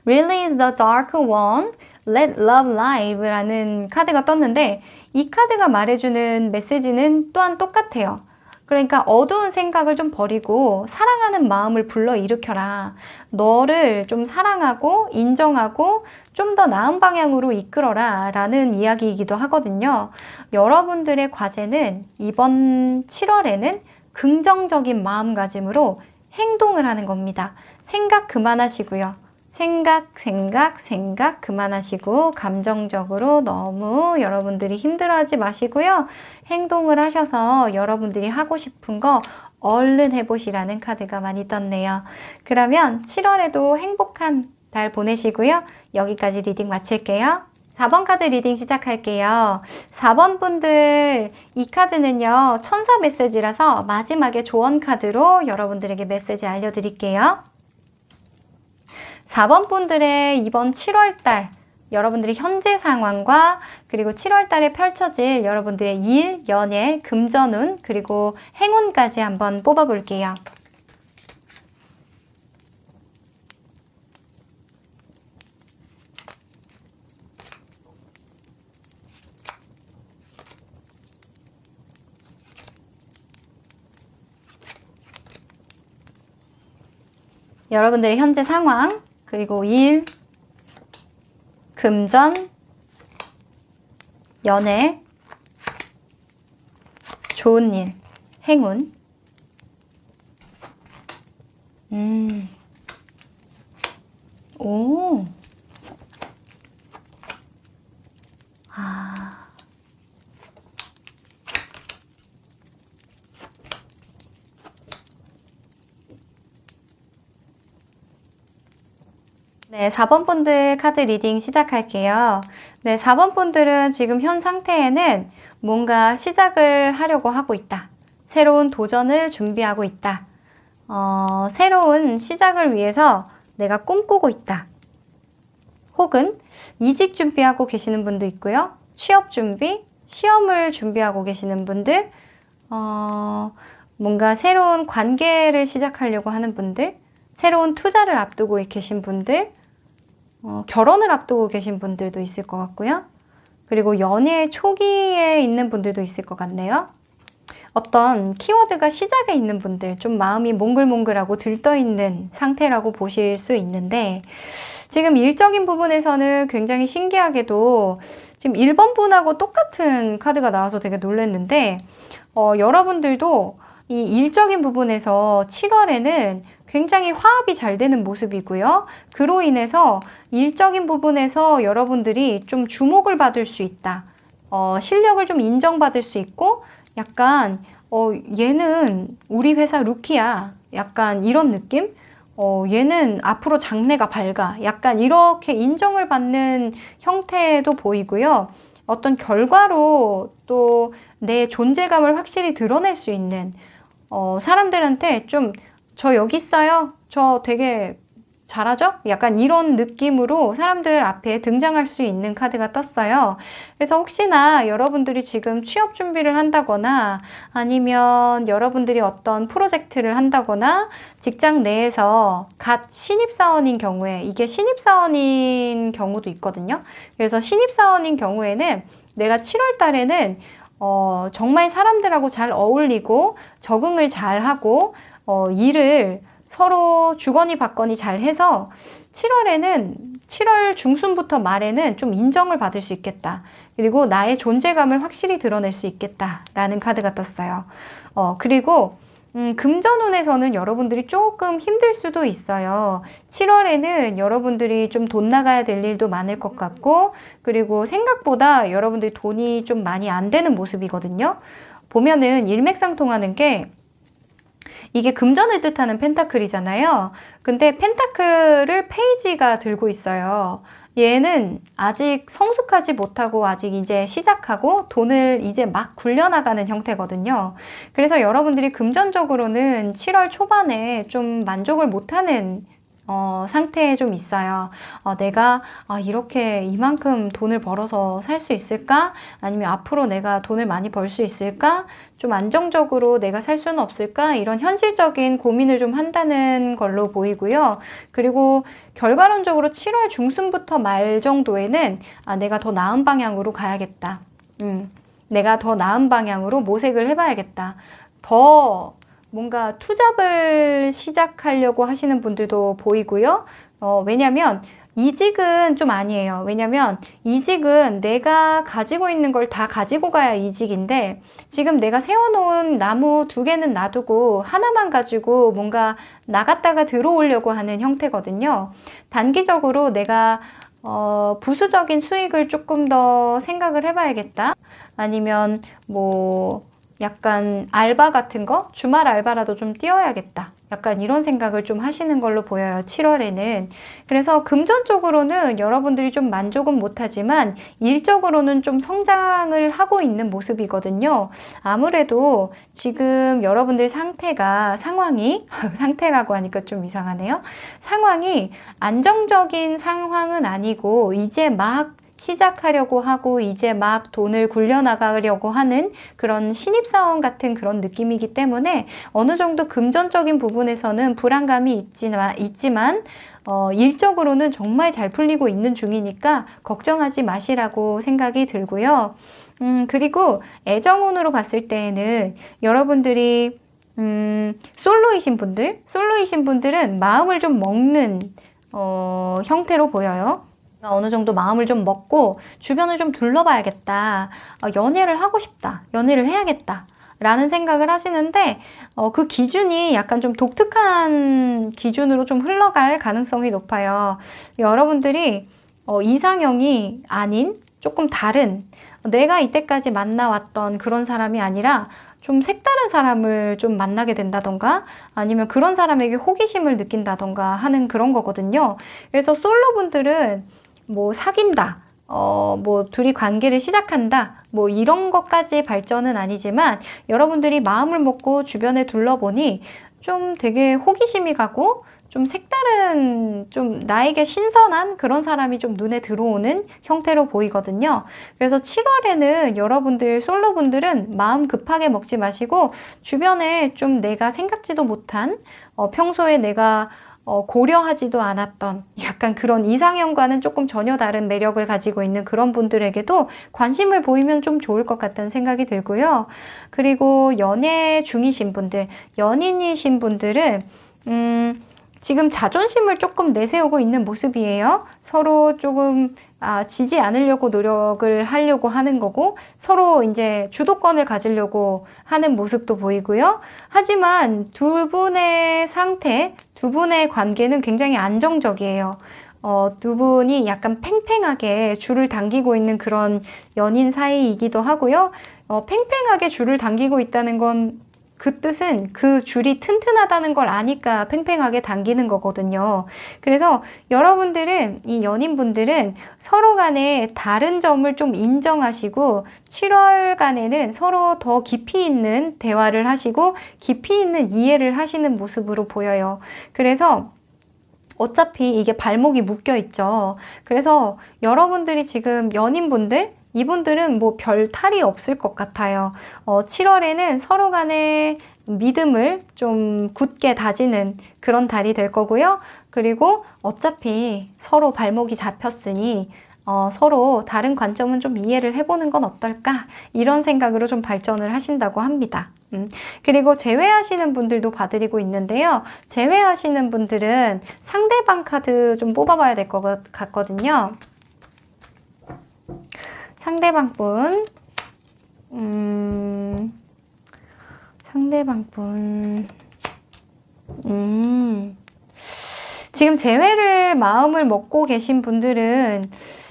Speaker 1: Release the dark one, let love live 라는 카드가 떴는데 이 카드가 말해주는 메시지는 또한 똑같아요. 그러니까 어두운 생각을 좀 버리고 사랑하는 마음을 불러일으켜라. 너를 좀 사랑하고 인정하고 좀 더 나은 방향으로 이끌어라 라는 이야기이기도 하거든요. 여러분들의 과제는 이번 7월에는 긍정적인 마음가짐으로 행동을 하는 겁니다. 생각 그만하시고요. 생각 그만하시고 감정적으로 너무 여러분들이 힘들어하지 마시고요. 행동을 하셔서 여러분들이 하고 싶은 거 얼른 해보시라는 카드가 많이 떴네요. 그러면 7월에도 행복한 달 보내시고요. 여기까지 리딩 마칠게요. 4번 카드 리딩 시작할게요. 4번 분들, 이 카드는요, 천사 메시지라서 마지막에 조언 카드로 여러분들에게 메시지 알려드릴게요. 4번 분들의 이번 7월달, 여러분들의 현재 상황과 그리고 7월달에 펼쳐질 여러분들의 일, 연애, 금전운, 그리고 행운까지 한번 뽑아볼게요. 여러분들의 현재 상황, 그리고 일, 금전, 연애, 좋은 일, 행운. 오. 아. 네, 4번 분들 카드 리딩 시작할게요. 네, 4번 분들은 지금 현 상태에는 뭔가 시작을 하려고 하고 있다. 새로운 도전을 준비하고 있다. 새로운 시작을 위해서 내가 꿈꾸고 있다. 혹은 이직 준비하고 계시는 분도 있고요. 취업 준비, 시험을 준비하고 계시는 분들, 뭔가 새로운 관계를 시작하려고 하는 분들, 새로운 투자를 앞두고 계신 분들, 결혼을 앞두고 계신 분들도 있을 것 같고요. 그리고 연애 초기에 있는 분들도 있을 것 같네요. 어떤 키워드가 시작에 있는 분들, 좀 마음이 몽글몽글하고 들떠있는 상태라고 보실 수 있는데, 지금 일적인 부분에서는 굉장히 신기하게도 지금 1번 분하고 똑같은 카드가 나와서 되게 놀랐는데, 여러분들도 이 일적인 부분에서 7월에는 굉장히 화합이 잘 되는 모습이고요. 그로 인해서 일적인 부분에서 여러분들이 좀 주목을 받을 수 있다. 실력을 좀 인정받을 수 있고, 약간 얘는 우리 회사 루키야. 약간 이런 느낌? 얘는 앞으로 장래가 밝아. 약간 이렇게 인정을 받는 형태도 보이고요. 어떤 결과로 또 내 존재감을 확실히 드러낼 수 있는 사람들한테 좀 저 여기 있어요. 저 되게 잘하죠? 약간 이런 느낌으로 사람들 앞에 등장할 수 있는 카드가 떴어요. 그래서 혹시나 여러분들이 지금 취업 준비를 한다거나 아니면 여러분들이 어떤 프로젝트를 한다거나 직장 내에서 갓 신입사원인 경우에, 이게 신입사원인 경우도 있거든요. 그래서 신입사원인 경우에는 내가 7월 달에는 정말 사람들하고 잘 어울리고 적응을 잘 하고 일을 서로 주거니 받거니 잘 해서 7월 중순부터 말에는 좀 인정을 받을 수 있겠다. 그리고 나의 존재감을 확실히 드러낼 수 있겠다라는 카드가 떴어요. 그리고 금전운에서는 여러분들이 조금 힘들 수도 있어요. 7월에는 여러분들이 좀 돈 나가야 될 일도 많을 것 같고, 그리고 생각보다 여러분들이 돈이 좀 많이 안 되는 모습이거든요. 보면은 일맥상통하는 게, 이게 금전을 뜻하는 펜타클이잖아요. 근데 펜타클을 페이지가 들고 있어요. 얘는 아직 성숙하지 못하고 아직 이제 시작하고 돈을 이제 막 굴려나가는 형태거든요. 그래서 여러분들이 금전적으로는 7월 초반에 좀 만족을 못하는 상태에 좀 있어요. 내가 이렇게 이만큼 돈을 벌어서 살 수 있을까? 아니면 앞으로 내가 돈을 많이 벌 수 있을까? 좀 안정적으로 내가 살 수는 없을까? 이런 현실적인 고민을 좀 한다는 걸로 보이고요. 그리고 결과론적으로 7월 중순부터 말 정도에는 내가 더 나은 방향으로 가야겠다. 내가 더 나은 방향으로 모색을 해봐야겠다. 더 뭔가 투잡을 시작하려고 하시는 분들도 보이고요. 왜냐면 이직은 좀 아니에요. 왜냐면 이직은 내가 가지고 있는 걸 다 가지고 가야 이직인데, 지금 내가 세워놓은 나무 2개는 놔두고 하나만 가지고 뭔가 나갔다가 들어오려고 하는 형태거든요. 단기적으로 내가 부수적인 수익을 조금 더 생각을 해봐야겠다. 아니면 뭐 약간 알바 같은 거? 주말 알바라도 좀 뛰어야겠다. 약간 이런 생각을 좀 하시는 걸로 보여요. 7월에는. 그래서 금전적으로는 여러분들이 좀 만족은 못하지만 일적으로는 좀 성장을 하고 있는 모습이거든요. 아무래도 지금 여러분들 상황이 상태라고 하니까 좀 이상하네요. 상황이 안정적인 상황은 아니고 이제 막 시작하려고 하고 이제 막 돈을 굴려나가려고 하는 그런 신입사원 같은 그런 느낌이기 때문에 어느 정도 금전적인 부분에서는 불안감이 있지만 일적으로는 정말 잘 풀리고 있는 중이니까 걱정하지 마시라고 생각이 들고요. 그리고 애정운으로 봤을 때에는 여러분들이 솔로이신 분들은 마음을 좀 먹는 형태로 보여요. 어느 정도 마음을 좀 먹고 주변을 좀 둘러봐야겠다. 연애를 하고 싶다. 연애를 해야겠다. 라는 생각을 하시는데 그 기준이 약간 좀 독특한 기준으로 좀 흘러갈 가능성이 높아요. 여러분들이 이상형이 아닌 조금 다른 내가 이때까지 만나왔던 그런 사람이 아니라 좀 색다른 사람을 좀 만나게 된다던가 아니면 그런 사람에게 호기심을 느낀다던가 하는 그런 거거든요. 그래서 솔로분들은 뭐 사귄다, 뭐 둘이 관계를 시작한다, 뭐 이런 것까지 발전은 아니지만 여러분들이 마음을 먹고 주변에 둘러보니 좀 되게 호기심이 가고 좀 색다른, 좀 나에게 신선한 그런 사람이 좀 눈에 들어오는 형태로 보이거든요. 그래서 7월에는 여러분들 솔로분들은 마음 급하게 먹지 마시고 주변에 좀 내가 생각지도 못한 평소에 내가 고려하지도 않았던 약간 그런 이상형과는 조금 전혀 다른 매력을 가지고 있는 그런 분들에게도 관심을 보이면 좀 좋을 것 같다는 생각이 들고요. 그리고 연애 중이신 분들, 연인이신 분들은 지금 자존심을 조금 내세우고 있는 모습이에요. 서로 조금 지지 않으려고 노력을 하려고 하는 거고 서로 이제 주도권을 가지려고 하는 모습도 보이고요. 하지만 두 분의 상태, 두 분의 관계는 굉장히 안정적이에요. 두 분이 약간 팽팽하게 줄을 당기고 있는 그런 연인 사이이기도 하고요. 팽팽하게 줄을 당기고 있다는 건 그 뜻은 그 줄이 튼튼하다는 걸 아니까 팽팽하게 당기는 거거든요. 그래서 여러분들은, 이 연인분들은 서로 간에 다른 점을 좀 인정하시고 7월간에는 서로 더 깊이 있는 대화를 하시고 깊이 있는 이해를 하시는 모습으로 보여요. 그래서 어차피 이게 발목이 묶여 있죠. 그래서 여러분들이 지금 연인분들, 이분들은 뭐 별 탈이 없을 것 같아요. 7월에는 서로 간의 믿음을 좀 굳게 다지는 그런 달이 될 거고요. 그리고 어차피 서로 발목이 잡혔으니 서로 다른 관점은 좀 이해를 해보는 건 어떨까? 이런 생각으로 좀 발전을 하신다고 합니다. 그리고 제외하시는 분들도 봐드리고 있는데요. 제외하시는 분들은 상대방 카드 좀 뽑아봐야 될 것 같거든요. 상대방 분, 지금 재회를 마음을 먹고 계신 분들은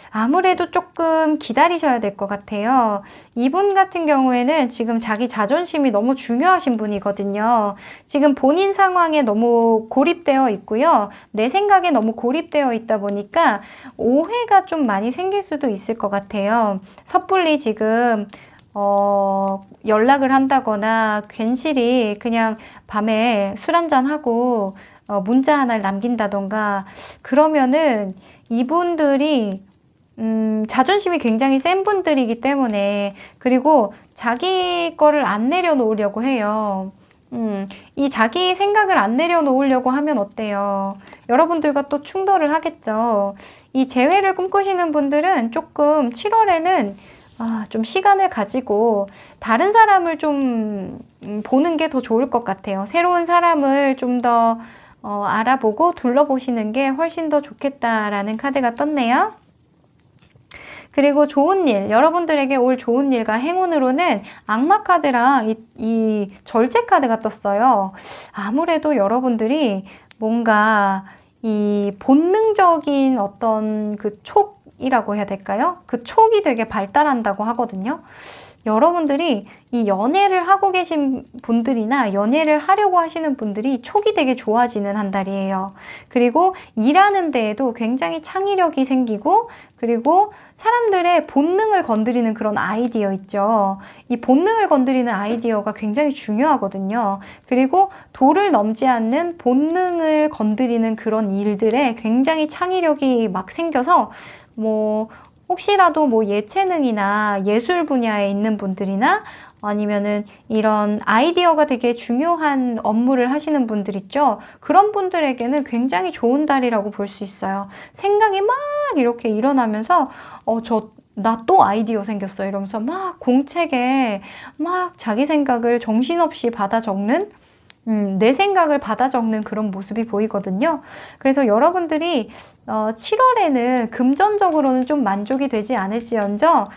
Speaker 1: 아무래도 조금 기다리셔야 될 것 같아요. 이분 같은 경우에는 지금 자기 자존심이 너무 중요하신 분이거든요. 지금 본인 상황에 너무 고립되어 있고요. 내 생각에 너무 고립되어 있다 보니까 오해가 좀 많이 생길 수도 있을 것 같아요. 섣불리 지금 연락을 한다거나 괜시리 그냥 밤에 술 한잔하고 문자 하나를 남긴다던가 그러면은 이분들이 자존심이 굉장히 센 분들이기 때문에 그리고 자기 거를 안 내려놓으려고 해요. 이 자기 생각을 안 내려놓으려고 하면 어때요? 여러분들과 또 충돌을 하겠죠. 이 재회를 꿈꾸시는 분들은 조금 7월에는 좀 시간을 가지고 다른 사람을 좀 보는 게 더 좋을 것 같아요. 새로운 사람을 좀 더 알아보고 둘러보시는 게 훨씬 더 좋겠다라는 카드가 떴네요. 그리고 좋은 일, 여러분들에게 올 좋은 일과 행운으로는 악마 카드랑 이 절제 카드가 떴어요. 아무래도 여러분들이 뭔가 이 본능적인 어떤 그 촉이라고 해야 될까요? 그 촉이 되게 발달한다고 하거든요. 여러분들이 이 연애를 하고 계신 분들이나 연애를 하려고 하시는 분들이 촉이 되게 좋아지는 한 달이에요. 그리고 일하는 데에도 굉장히 창의력이 생기고, 그리고 사람들의 본능을 건드리는 그런 아이디어 있죠. 이 본능을 건드리는 아이디어가 굉장히 중요하거든요. 그리고 도를 넘지 않는 본능을 건드리는 그런 일들에 굉장히 창의력이 막 생겨서 혹시라도 예체능이나 예술 분야에 있는 분들이나 아니면은 이런 아이디어가 되게 중요한 업무를 하시는 분들 있죠. 그런 분들에게는 굉장히 좋은 달이라고 볼 수 있어요. 생각이 막 이렇게 일어나면서 나 또 아이디어 생겼어 이러면서 막 공책에 막 자기 생각을 정신없이 받아 적는 내 생각을 받아 적는 그런 모습이 보이거든요. 그래서 여러분들이 7월에는 금전적으로는 좀 만족이 되지 않을지언정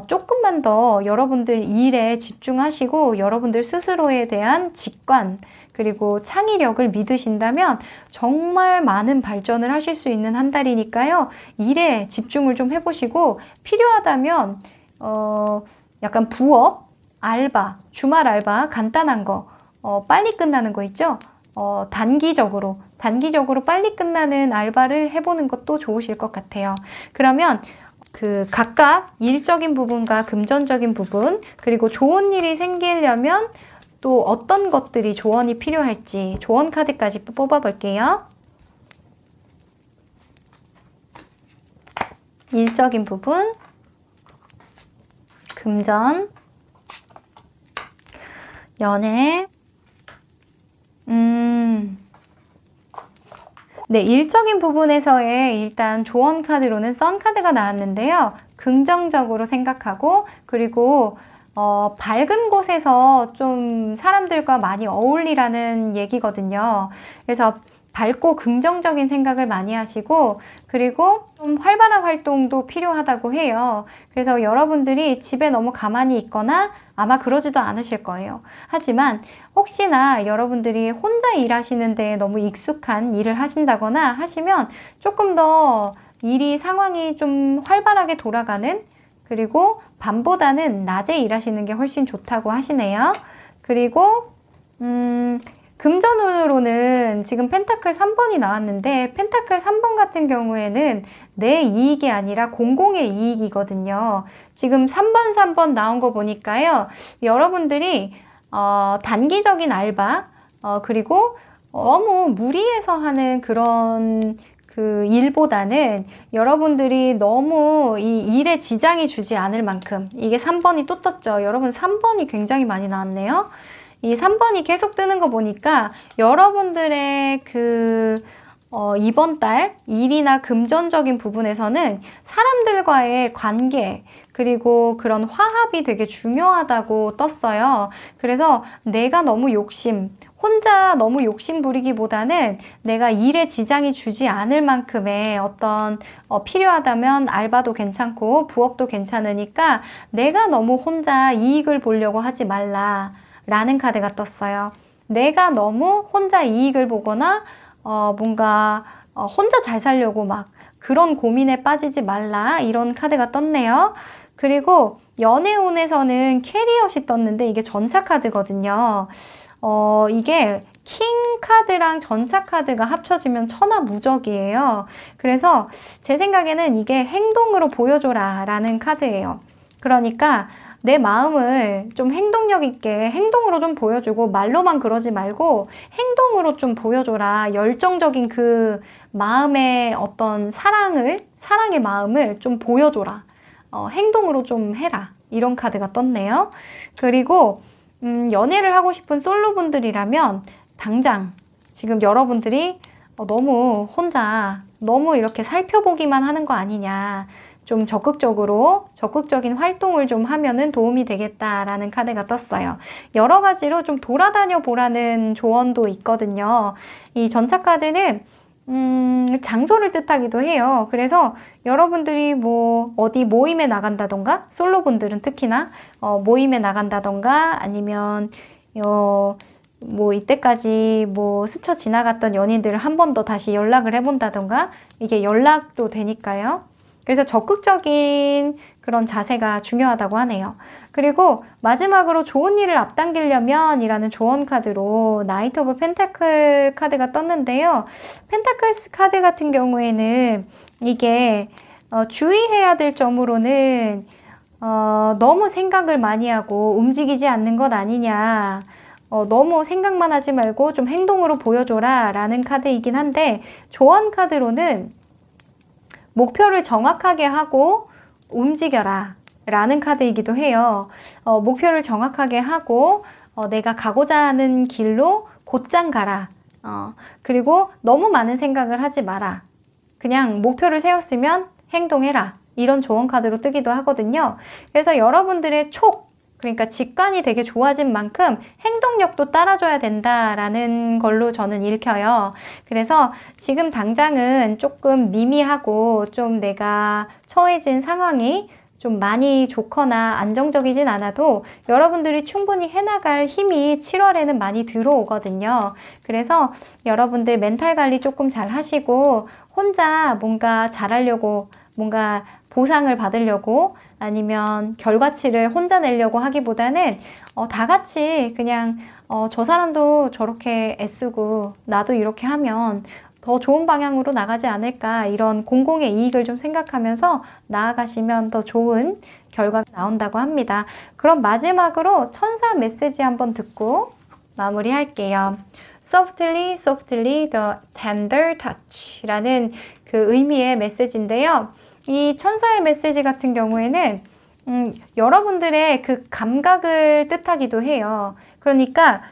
Speaker 1: 조금만 더 여러분들 일에 집중하시고 여러분들 스스로에 대한 직관 그리고 창의력을 믿으신다면 정말 많은 발전을 하실 수 있는 한 달이니까요. 일에 집중을 좀 해보시고 필요하다면 약간 부업, 알바, 주말 알바 간단한 거 빨리 끝나는 거 있죠? 단기적으로 빨리 끝나는 알바를 해보는 것도 좋으실 것 같아요. 그러면 그 각각 일적인 부분과 금전적인 부분, 그리고 좋은 일이 생기려면 또 어떤 것들이 조언이 필요할지 조언 카드까지 뽑아볼게요. 일적인 부분, 금전, 연애, 네, 일적인 부분에서의 일단 조언 카드로는 선 카드가 나왔는데요. 긍정적으로 생각하고 그리고 밝은 곳에서 좀 사람들과 많이 어울리라는 얘기거든요. 그래서 밝고 긍정적인 생각을 많이 하시고 그리고 좀 활발한 활동도 필요하다고 해요. 그래서 여러분들이 집에 너무 가만히 있거나 아마 그러지도 않으실 거예요. 하지만 혹시나 여러분들이 혼자 일하시는 데 너무 익숙한 일을 하신다거나 하시면 조금 더 상황이 좀 활발하게 돌아가는 그리고 밤보다는 낮에 일하시는 게 훨씬 좋다고 하시네요. 그리고 금전운으로는 지금 펜타클 3번이 나왔는데 펜타클 3번 같은 경우에는 내 이익이 아니라 공공의 이익이거든요. 지금 3번 나온 거 보니까요. 여러분들이 단기적인 알바 그리고 너무 무리해서 하는 그런 그 일보다는 여러분들이 너무 이 일에 지장이 주지 않을 만큼 이게 3번이 또 떴죠. 여러분 3번이 굉장히 많이 나왔네요. 이 3번이 계속 뜨는 거 보니까 여러분들의 이번 달 일이나 금전적인 부분에서는 사람들과의 관계 그리고 그런 화합이 되게 중요하다고 떴어요. 그래서 내가 너무 혼자 너무 욕심 부리기보다는 내가 일에 지장이 주지 않을 만큼의 어떤 필요하다면 알바도 괜찮고 부업도 괜찮으니까 내가 너무 혼자 이익을 보려고 하지 말라 라는 카드가 떴어요. 내가 너무 혼자 이익을 보거나 뭔가 혼자 잘 살려고 막 그런 고민에 빠지지 말라 이런 카드가 떴네요. 그리고 연애운에서는 캐리엇이 떴는데 이게 전차 카드거든요. 이게 킹 카드랑 전차 카드가 합쳐지면 천하무적이에요. 그래서 제 생각에는 이게 행동으로 보여줘라 라는 카드예요. 그러니까 내 마음을 좀 행동력 있게 행동으로 좀 보여주고 말로만 그러지 말고 행동으로 좀 보여줘라. 열정적인 그 마음의 어떤 사랑의 마음을 좀 보여줘라. 행동으로 좀 해라. 이런 카드가 떴네요. 그리고 연애를 하고 싶은 솔로분들이라면 당장 지금 여러분들이 너무 혼자 너무 이렇게 살펴보기만 하는 거 아니냐. 좀 적극적인 활동을 좀 하면은 도움이 되겠다라는 카드가 떴어요. 여러 가지로 좀 돌아다녀 보라는 조언도 있거든요. 이 전차 카드는 장소를 뜻하기도 해요. 그래서 여러분들이 어디 모임에 나간다던가 솔로분들은 특히나 모임에 나간다던가 아니면 이때까지 스쳐 지나갔던 연인들을 한 번 더 다시 연락을 해본다던가 이게 연락도 되니까요. 그래서 적극적인 그런 자세가 중요하다고 하네요. 그리고 마지막으로 좋은 일을 앞당기려면 이라는 조언 카드로 나이트 오브 펜타클 카드가 떴는데요. 펜타클스 카드 같은 경우에는 이게 주의해야 될 점으로는 너무 생각을 많이 하고 움직이지 않는 것 아니냐. 너무 생각만 하지 말고 좀 행동으로 보여줘라 라는 카드이긴 한데, 조언 카드로는 목표를 정확하게 하고 움직여라 라는 카드이기도 해요. 목표를 정확하게 하고 내가 가고자 하는 길로 곧장 가라. 그리고 너무 많은 생각을 하지 마라. 그냥 목표를 세웠으면 행동해라. 이런 조언 카드로 뜨기도 하거든요. 그래서 여러분들의 그러니까 직관이 되게 좋아진 만큼 행동력도 따라줘야 된다라는 걸로 저는 읽혀요. 그래서 지금 당장은 조금 미미하고 좀 내가 처해진 상황이 좀 많이 좋거나 안정적이진 않아도 여러분들이 충분히 해나갈 힘이 7월에는 많이 들어오거든요. 그래서 여러분들 멘탈 관리 조금 잘 하시고 혼자 뭔가 잘하려고, 뭔가 보상을 받으려고, 아니면 결과치를 혼자 내려고 하기보다는 다 같이 그냥 저 사람도 저렇게 애쓰고 나도 이렇게 하면 더 좋은 방향으로 나가지 않을까, 이런 공공의 이익을 좀 생각하면서 나아가시면 더 좋은 결과가 나온다고 합니다. 그럼 마지막으로 천사 메시지 한번 듣고 마무리할게요. Softly, softly, the tender touch 라는 그 의미의 메시지인데요. 이 천사의 메시지 같은 경우에는 여러분들의 그 감각을 뜻하기도 해요. 그러니까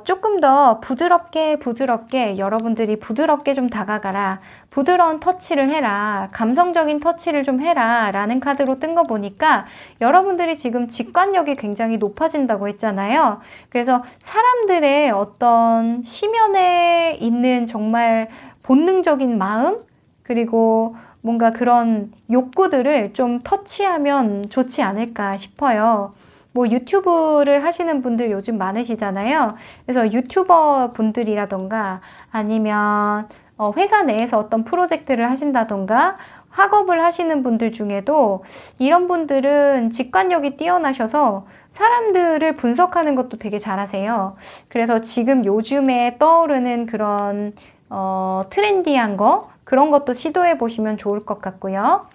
Speaker 1: 조금 더 부드럽게 여러분들이 부드럽게 좀 다가가라. 부드러운 터치를 해라. 감성적인 터치를 좀 해라. 라는 카드로 뜬 거 보니까 여러분들이 지금 직관력이 굉장히 높아진다고 했잖아요. 그래서 사람들의 어떤 심연에 있는 정말 본능적인 마음, 그리고 뭔가 그런 욕구들을 좀 터치하면 좋지 않을까 싶어요. 뭐 유튜브를 하시는 분들 요즘 많으시잖아요. 그래서 유튜버 분들이라던가 아니면 회사 내에서 어떤 프로젝트를 하신다던가 학업을 하시는 분들 중에도 이런 분들은 직관력이 뛰어나셔서 사람들을 분석하는 것도 되게 잘하세요. 그래서 지금 요즘에 떠오르는 그런 트렌디한 거, 그런 것도 시도해 보시면 좋을 것 같고요.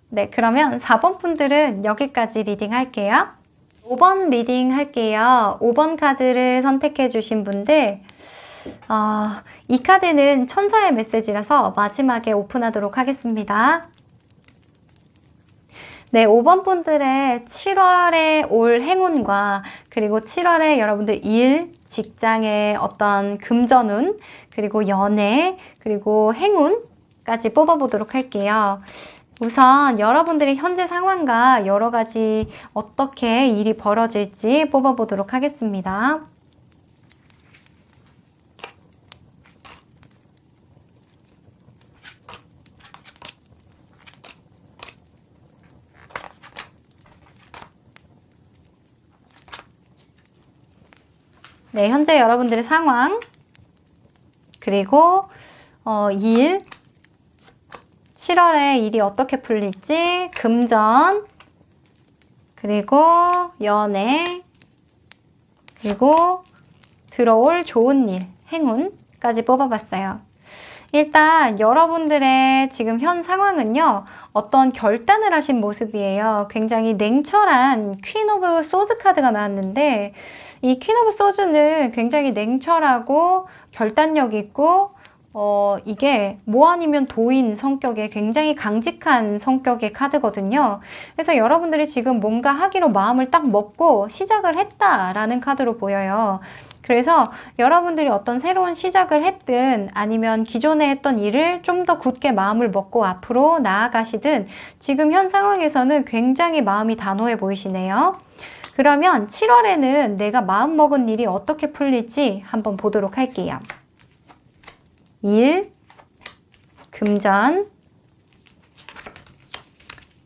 Speaker 1: 네, 그러면 4번 분들은 여기까지 리딩 할게요. 5번 리딩 할게요. 5번 카드를 선택해 주신 분들, 이 카드는 천사의 메시지라서 마지막에 오픈하도록 하겠습니다. 네, 5번 분들의 7월에 올 행운과 그리고 7월에 여러분들 일, 직장의 어떤 금전운, 그리고 연애, 그리고 행운까지 뽑아보도록 할게요. 우선 여러분들의 현재 상황과 여러 가지 어떻게 일이 벌어질지 뽑아보도록 하겠습니다. 네, 현재 여러분들의 상황, 그리고 일, 7월에 일이 어떻게 풀릴지, 금전, 그리고 연애, 그리고 들어올 좋은 일, 행운까지 뽑아봤어요. 일단 여러분들의 지금 현 상황은요, 어떤 결단을 하신 모습이에요. 굉장히 냉철한 퀸 오브 소드 카드가 나왔는데, 이 퀸 오브 소드는 굉장히 냉철하고 결단력 있고 이게 뭐 아니면 도인 성격의 굉장히 강직한 성격의 카드거든요. 그래서 여러분들이 지금 뭔가 하기로 마음을 딱 먹고 시작을 했다라는 카드로 보여요. 그래서 여러분들이 어떤 새로운 시작을 했든 아니면 기존에 했던 일을 좀 더 굳게 마음을 먹고 앞으로 나아가시든 지금 현 상황에서는 굉장히 마음이 단호해 보이시네요. 그러면 7월에는 내가 마음먹은 일이 어떻게 풀릴지 한번 보도록 할게요. 일, 금전,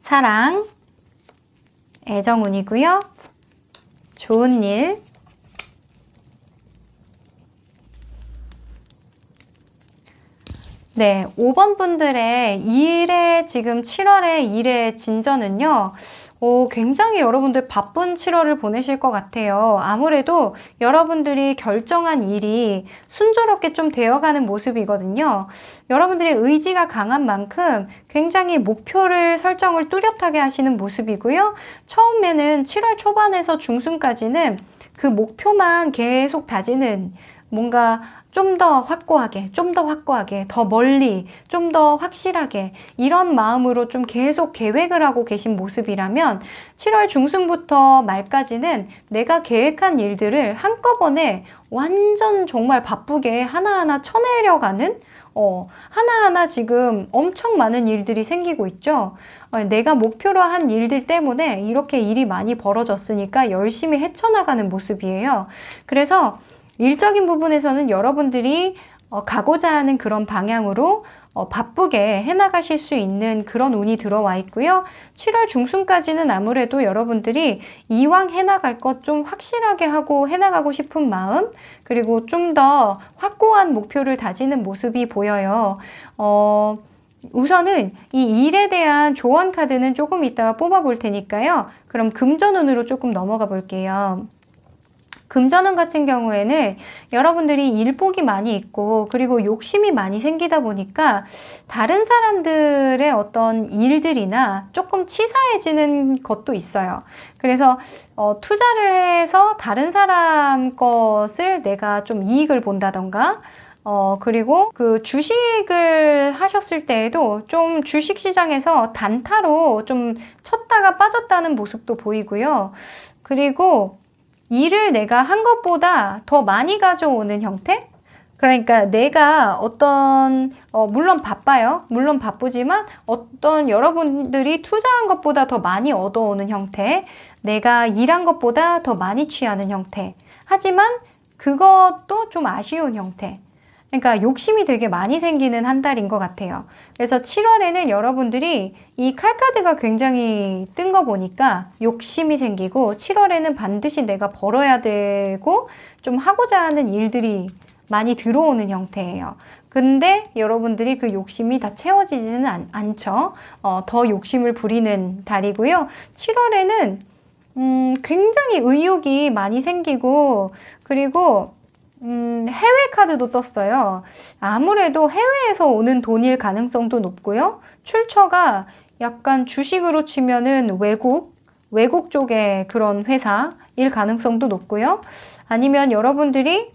Speaker 1: 사랑, 애정운이고요. 좋은 일, 네, 5번 분들의 일의 지금 7월의 일의 진전은요, 굉장히 여러분들 바쁜 7월을 보내실 것 같아요. 아무래도 여러분들이 결정한 일이 순조롭게 좀 되어가는 모습이거든요. 여러분들의 의지가 강한 만큼 굉장히 목표를 설정을 뚜렷하게 하시는 모습이고요. 처음에는 7월 초반에서 중순까지는 그 목표만 계속 다지는 뭔가 좀 더 확고하게, 좀 더 확고하게, 더 멀리, 좀 더 확실하게 이런 마음으로 좀 계속 계획을 하고 계신 모습이라면 7월 중순부터 말까지는 내가 계획한 일들을 한꺼번에 완전 정말 바쁘게 하나하나 쳐내려가는 하나하나 지금 엄청 많은 일들이 생기고 있죠. 내가 목표로 한 일들 때문에 이렇게 일이 많이 벌어졌으니까 열심히 헤쳐나가는 모습이에요. 그래서 일적인 부분에서는 여러분들이 가고자 하는 그런 방향으로 바쁘게 해나가실 수 있는 그런 운이 들어와 있고요. 7월 중순까지는 아무래도 여러분들이 이왕 해나갈 것 좀 확실하게 하고 해나가고 싶은 마음, 그리고 좀 더 확고한 목표를 다지는 모습이 보여요. 우선은 이 일에 대한 조언 카드는 조금 이따가 뽑아 볼 테니까요. 그럼 금전운으로 조금 넘어가 볼게요. 금전운 같은 경우에는 여러분들이 일복이 많이 있고 그리고 욕심이 많이 생기다 보니까 다른 사람들의 어떤 일들이나 조금 치사해지는 것도 있어요. 그래서 투자를 해서 다른 사람 것을 내가 좀 이익을 본다던가 그리고 그 주식을 하셨을 때에도 좀 주식시장에서 단타로 좀 쳤다가 빠졌다는 모습도 보이고요. 그리고 일을 내가 한 것보다 더 많이 가져오는 형태? 그러니까 내가 어떤 물론 바빠요. 물론 바쁘지만 어떤 여러분들이 투자한 것보다 더 많이 얻어오는 형태, 내가 일한 것보다 더 많이 취하는 형태. 하지만 그것도 좀 아쉬운 형태. 그러니까 욕심이 되게 많이 생기는 한 달인 것 같아요. 그래서 7월에는 여러분들이 이 칼카드가 굉장히 뜬 거 보니까 욕심이 생기고 7월에는 반드시 내가 벌어야 되고 좀 하고자 하는 일들이 많이 들어오는 형태예요. 근데 여러분들이 그 욕심이 다 채워지지는 않죠. 더 욕심을 부리는 달이고요. 7월에는 굉장히 의욕이 많이 생기고 그리고 해외 카드도 떴어요. 아무래도 해외에서 오는 돈일 가능성도 높고요. 출처가 약간 주식으로 치면은 외국 쪽의 그런 회사일 가능성도 높고요. 아니면 여러분들이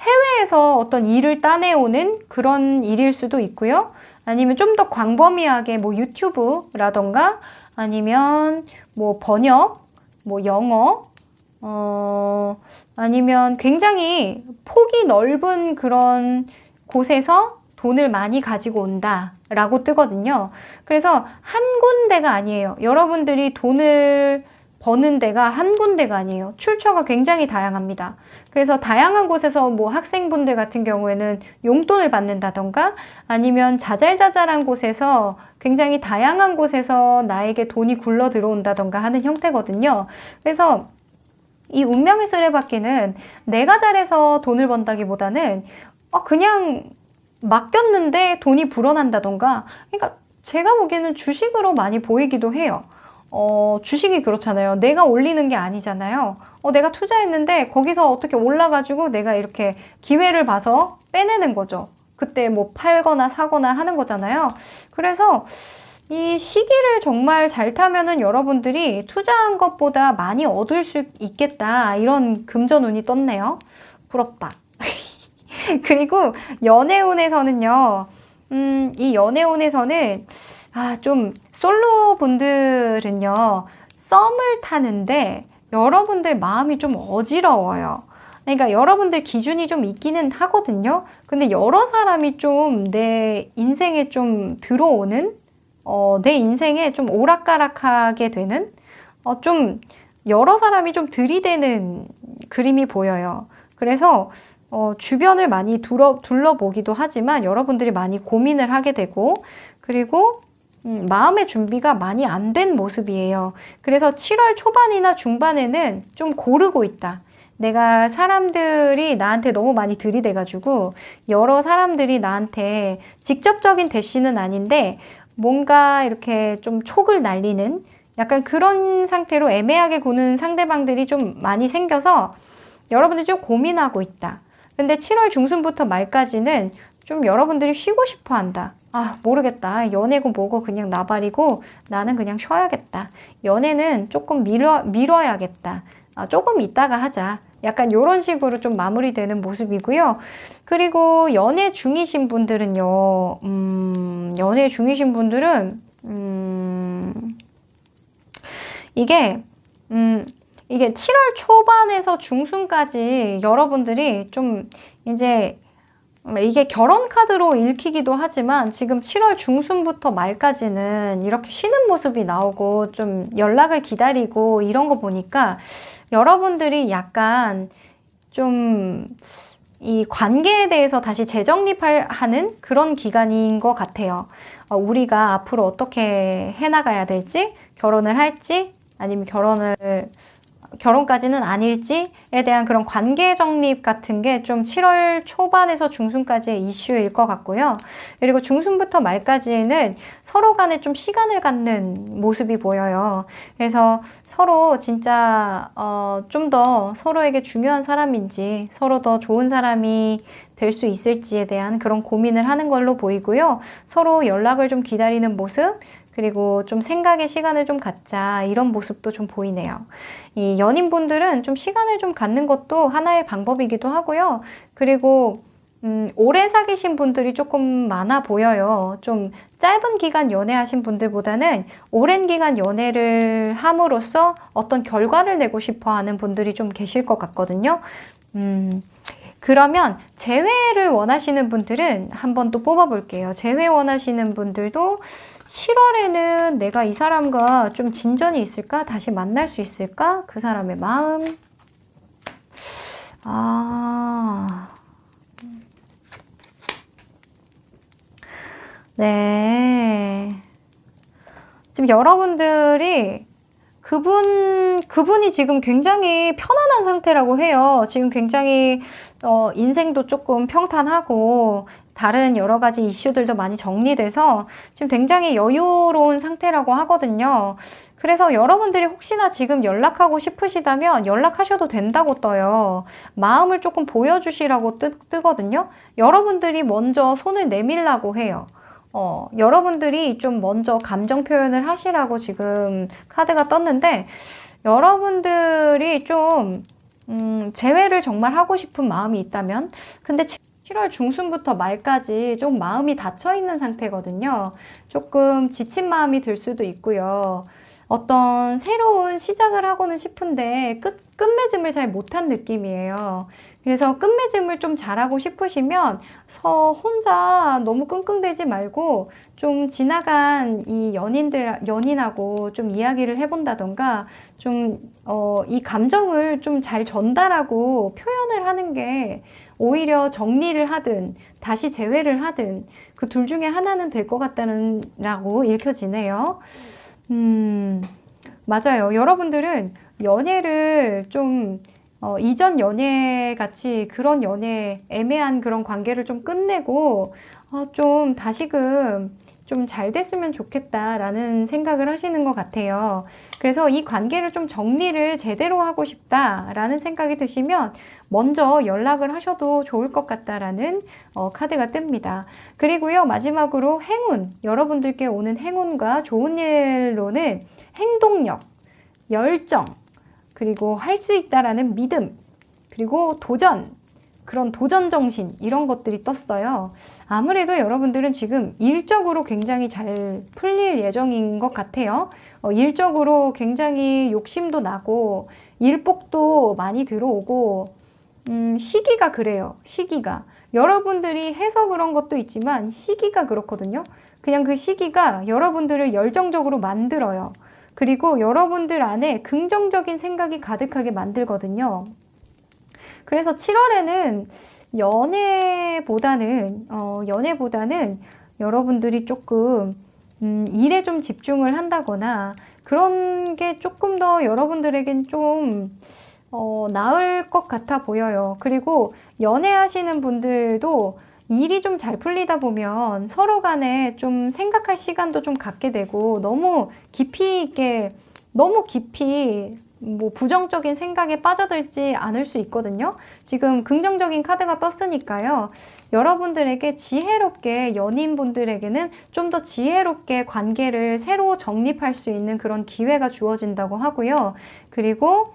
Speaker 1: 해외에서 어떤 일을 따내오는 그런 일일 수도 있고요. 아니면 좀 더 광범위하게 뭐 유튜브라던가 아니면 뭐 번역, 뭐 영어, 아니면 굉장히 폭이 넓은 그런 곳에서 돈을 많이 가지고 온다 라고 뜨거든요. 그래서 한 군데가 아니에요. 여러분들이 돈을 버는 데가 한 군데가 아니에요. 출처가 굉장히 다양합니다. 그래서 다양한 곳에서 뭐 학생분들 같은 경우에는 용돈을 받는다던가 아니면 자잘자잘한 곳에서 굉장히 다양한 곳에서 나에게 돈이 굴러 들어온다던가 하는 형태거든요. 그래서 이 운명의 수레바퀴는 내가 잘해서 돈을 번다기보다는 그냥 맡겼는데 돈이 불어난다던가, 그러니까 제가 보기에는 주식으로 많이 보이기도 해요. 주식이 그렇잖아요. 내가 올리는 게 아니잖아요. 내가 투자했는데 거기서 어떻게 올라가지고 내가 이렇게 기회를 봐서 빼내는 거죠. 그때 뭐 팔거나 사거나 하는 거잖아요. 그래서 이 시기를 정말 잘 타면은 여러분들이 투자한 것보다 많이 얻을 수 있겠다. 이런 금전운이 떴네요. 부럽다. 그리고 연애운에서는요. 이 연애운에서는 좀 솔로 분들은요. 썸을 타는데 여러분들 마음이 좀 어지러워요. 그러니까 여러분들 기준이 좀 있기는 하거든요. 근데 여러 사람이 좀 내 인생에 좀 들어오는 내 인생에 좀 오락가락하게 되는 좀 여러 사람이 좀 들이대는 그림이 보여요. 그래서 주변을 많이 둘러보기도 하지만 여러분들이 많이 고민을 하게 되고 그리고 마음의 준비가 많이 안 된 모습이에요. 그래서 7월 초반이나 중반에는 좀 고르고 있다. 내가 사람들이 나한테 너무 많이 들이대가지고 여러 사람들이 나한테 직접적인 대시는 아닌데 뭔가 이렇게 좀 촉을 날리는 약간 그런 상태로 애매하게 구는 상대방들이 좀 많이 생겨서 여러분들이 좀 고민하고 있다. 근데 7월 중순부터 말까지는 좀 여러분들이 쉬고 싶어 한다. 아, 모르겠다. 연애고 뭐고 그냥 나발이고 나는 그냥 쉬어야겠다. 연애는 조금 미뤄야겠다. 아, 조금 이따가 하자. 약간 이런 식으로 좀 마무리되는 모습이고요. 그리고 연애 중이신 분들은요, 연애 중이신 분들은, 이게 7월 초반에서 중순까지 여러분들이 좀 이제 이게 결혼 카드로 읽히기도 하지만 지금 7월 중순부터 말까지는 이렇게 쉬는 모습이 나오고 좀 연락을 기다리고 이런 거 보니까 여러분들이 약간 좀 이 관계에 대해서 다시 재정립하는 그런 기간인 것 같아요. 우리가 앞으로 어떻게 해나가야 될지, 결혼을 할지, 아니면 결혼까지는 아닐지에 대한 그런 관계 정립 같은 게 좀 7월 초반에서 중순까지의 이슈일 것 같고요. 그리고 중순부터 말까지는 서로 간에 좀 시간을 갖는 모습이 보여요. 그래서 서로 진짜 좀 더 서로에게 중요한 사람인지 서로 더 좋은 사람이 될 수 있을지에 대한 그런 고민을 하는 걸로 보이고요. 서로 연락을 좀 기다리는 모습, 그리고 좀 생각의 시간을 좀 갖자 이런 모습도 좀 보이네요. 이 연인분들은 좀 시간을 좀 갖는 것도 하나의 방법이기도 하고요. 그리고 오래 사귀신 분들이 조금 많아 보여요. 좀 짧은 기간 연애하신 분들보다는 오랜 기간 연애를 함으로써 어떤 결과를 내고 싶어 하는 분들이 좀 계실 것 같거든요. 그러면 재회를 원하시는 분들은 한번 또 뽑아볼게요. 재회 원하시는 분들도 7월에는 내가 이 사람과 좀 진전이 있을까? 다시 만날 수 있을까? 그 사람의 마음. 네. 지금 여러분들이 그분이 지금 굉장히 편안한 상태라고 해요. 지금 굉장히 인생도 조금 평탄하고 다른 여러 가지 이슈들도 많이 정리돼서 지금 굉장히 여유로운 상태라고 하거든요. 그래서 여러분들이 혹시나 지금 연락하고 싶으시다면 연락하셔도 된다고 떠요. 마음을 조금 보여주시라고 뜨거든요. 여러분들이 먼저 손을 내밀라고 해요. 여러분들이 좀 먼저 감정 표현을 하시라고 지금 카드가 떴는데 여러분들이 좀 재회를 정말 하고 싶은 마음이 있다면 근데 7월 중순부터 말까지 좀 마음이 닫혀있는 상태거든요. 조금 지친 마음이 들 수도 있고요. 어떤 새로운 시작을 하고는 싶은데 끝맺음을 잘 못한 느낌이에요. 그래서 끝맺음을 좀 잘하고 싶으시면 혼자 너무 끙끙대지 말고 좀 지나간 이 연인하고 좀 이야기를 해본다던가 좀 이 감정을 좀 잘 전달하고 표현을 하는 게 오히려 정리를 하든 다시 재회를 하든 그 둘 중에 하나는 될 것 같다는 라고 읽혀지네요. 맞아요. 여러분들은 연애를 좀 이전 연애 같이 그런 연애, 애매한 그런 관계를 좀 끝내고 좀 다시금 좀 잘 됐으면 좋겠다라는 생각을 하시는 것 같아요. 그래서 이 관계를 좀 정리를 제대로 하고 싶다라는 생각이 드시면 먼저 연락을 하셔도 좋을 것 같다라는 카드가 뜹니다. 그리고요, 마지막으로 행운, 여러분들께 오는 행운과 좋은 일로는 행동력, 열정, 그리고 할 수 있다라는 믿음, 그리고 도전, 그런 도전 정신 이런 것들이 떴어요. 아무래도 여러분들은 지금 일적으로 굉장히 잘 풀릴 예정인 것 같아요. 일적으로 굉장히 욕심도 나고 일복도 많이 들어오고 시기가 그래요. 시기가. 여러분들이 해서 그런 것도 있지만 시기가 그렇거든요. 그냥 그 시기가 여러분들을 열정적으로 만들어요. 그리고 여러분들 안에 긍정적인 생각이 가득하게 만들거든요. 그래서 7월에는 연애보다는 여러분들이 조금 일에 좀 집중을 한다거나 그런 게 조금 더 여러분들에겐 좀 나을 것 같아 보여요. 그리고 연애하시는 분들도 일이 좀 잘 풀리다 보면 서로 간에 좀 생각할 시간도 좀 갖게 되고 너무 깊이 있게, 너무 깊이 뭐 부정적인 생각에 빠져들지 않을 수 있거든요. 지금 긍정적인 카드가 떴으니까요. 여러분들에게 지혜롭게, 연인분들에게는 좀 더 지혜롭게 관계를 새로 정립할 수 있는 그런 기회가 주어진다고 하고요. 그리고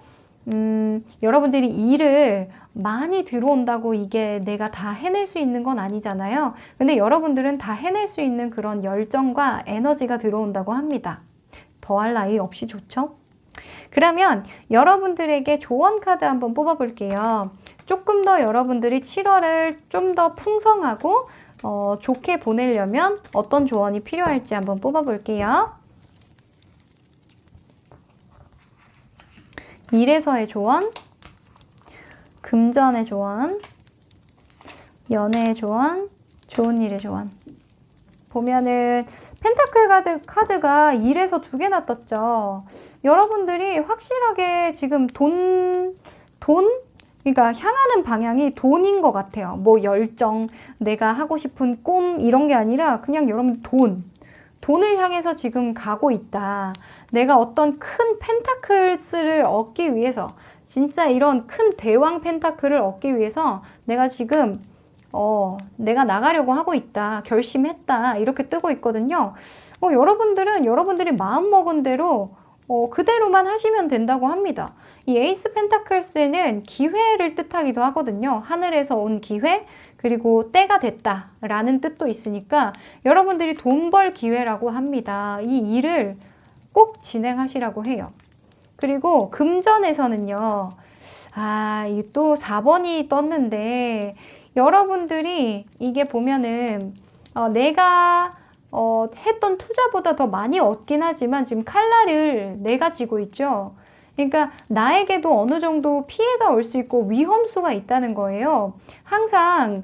Speaker 1: 여러분들이 일을 많이 들어온다고 이게 내가 다 해낼 수 있는 건 아니잖아요. 근데 여러분들은 다 해낼 수 있는 그런 열정과 에너지가 들어온다고 합니다. 더할 나위 없이 좋죠? 그러면 여러분들에게 조언 카드 한번 뽑아볼게요. 조금 더 여러분들이 7월을 좀 더 풍성하고 좋게 보내려면 어떤 조언이 필요할지 한번 뽑아볼게요. 일에서의 조언, 금전의 조언, 연애의 조언, 좋은 일의 조언. 보면은 펜타클 카드가 1에서 2개나 떴죠. 여러분들이 확실하게 지금 그러니까 향하는 방향이 돈인 것 같아요. 뭐 열정, 내가 하고 싶은 꿈 이런 게 아니라 그냥 여러분 돈을 향해서 지금 가고 있다. 내가 어떤 큰 펜타클스를 얻기 위해서, 진짜 이런 큰 대왕 펜타클을 얻기 위해서 내가 지금 내가 나가려고 하고 있다. 결심했다. 이렇게 뜨고 있거든요. 여러분들은 여러분들이 마음먹은 대로 그대로만 하시면 된다고 합니다. 이 에이스 펜타클스는 기회를 뜻하기도 하거든요. 하늘에서 온 기회, 그리고 때가 됐다라는 뜻도 있으니까 여러분들이 돈 벌 기회라고 합니다. 이 일을 꼭 진행하시라고 해요. 그리고 금전에서는요. 이게 또 4번이 떴는데 여러분들이 이게 보면은 내가 했던 투자보다 더 많이 얻긴 하지만 지금 칼날을 내가 쥐고 있죠. 그러니까 나에게도 어느 정도 피해가 올 수 있고 위험수가 있다는 거예요. 항상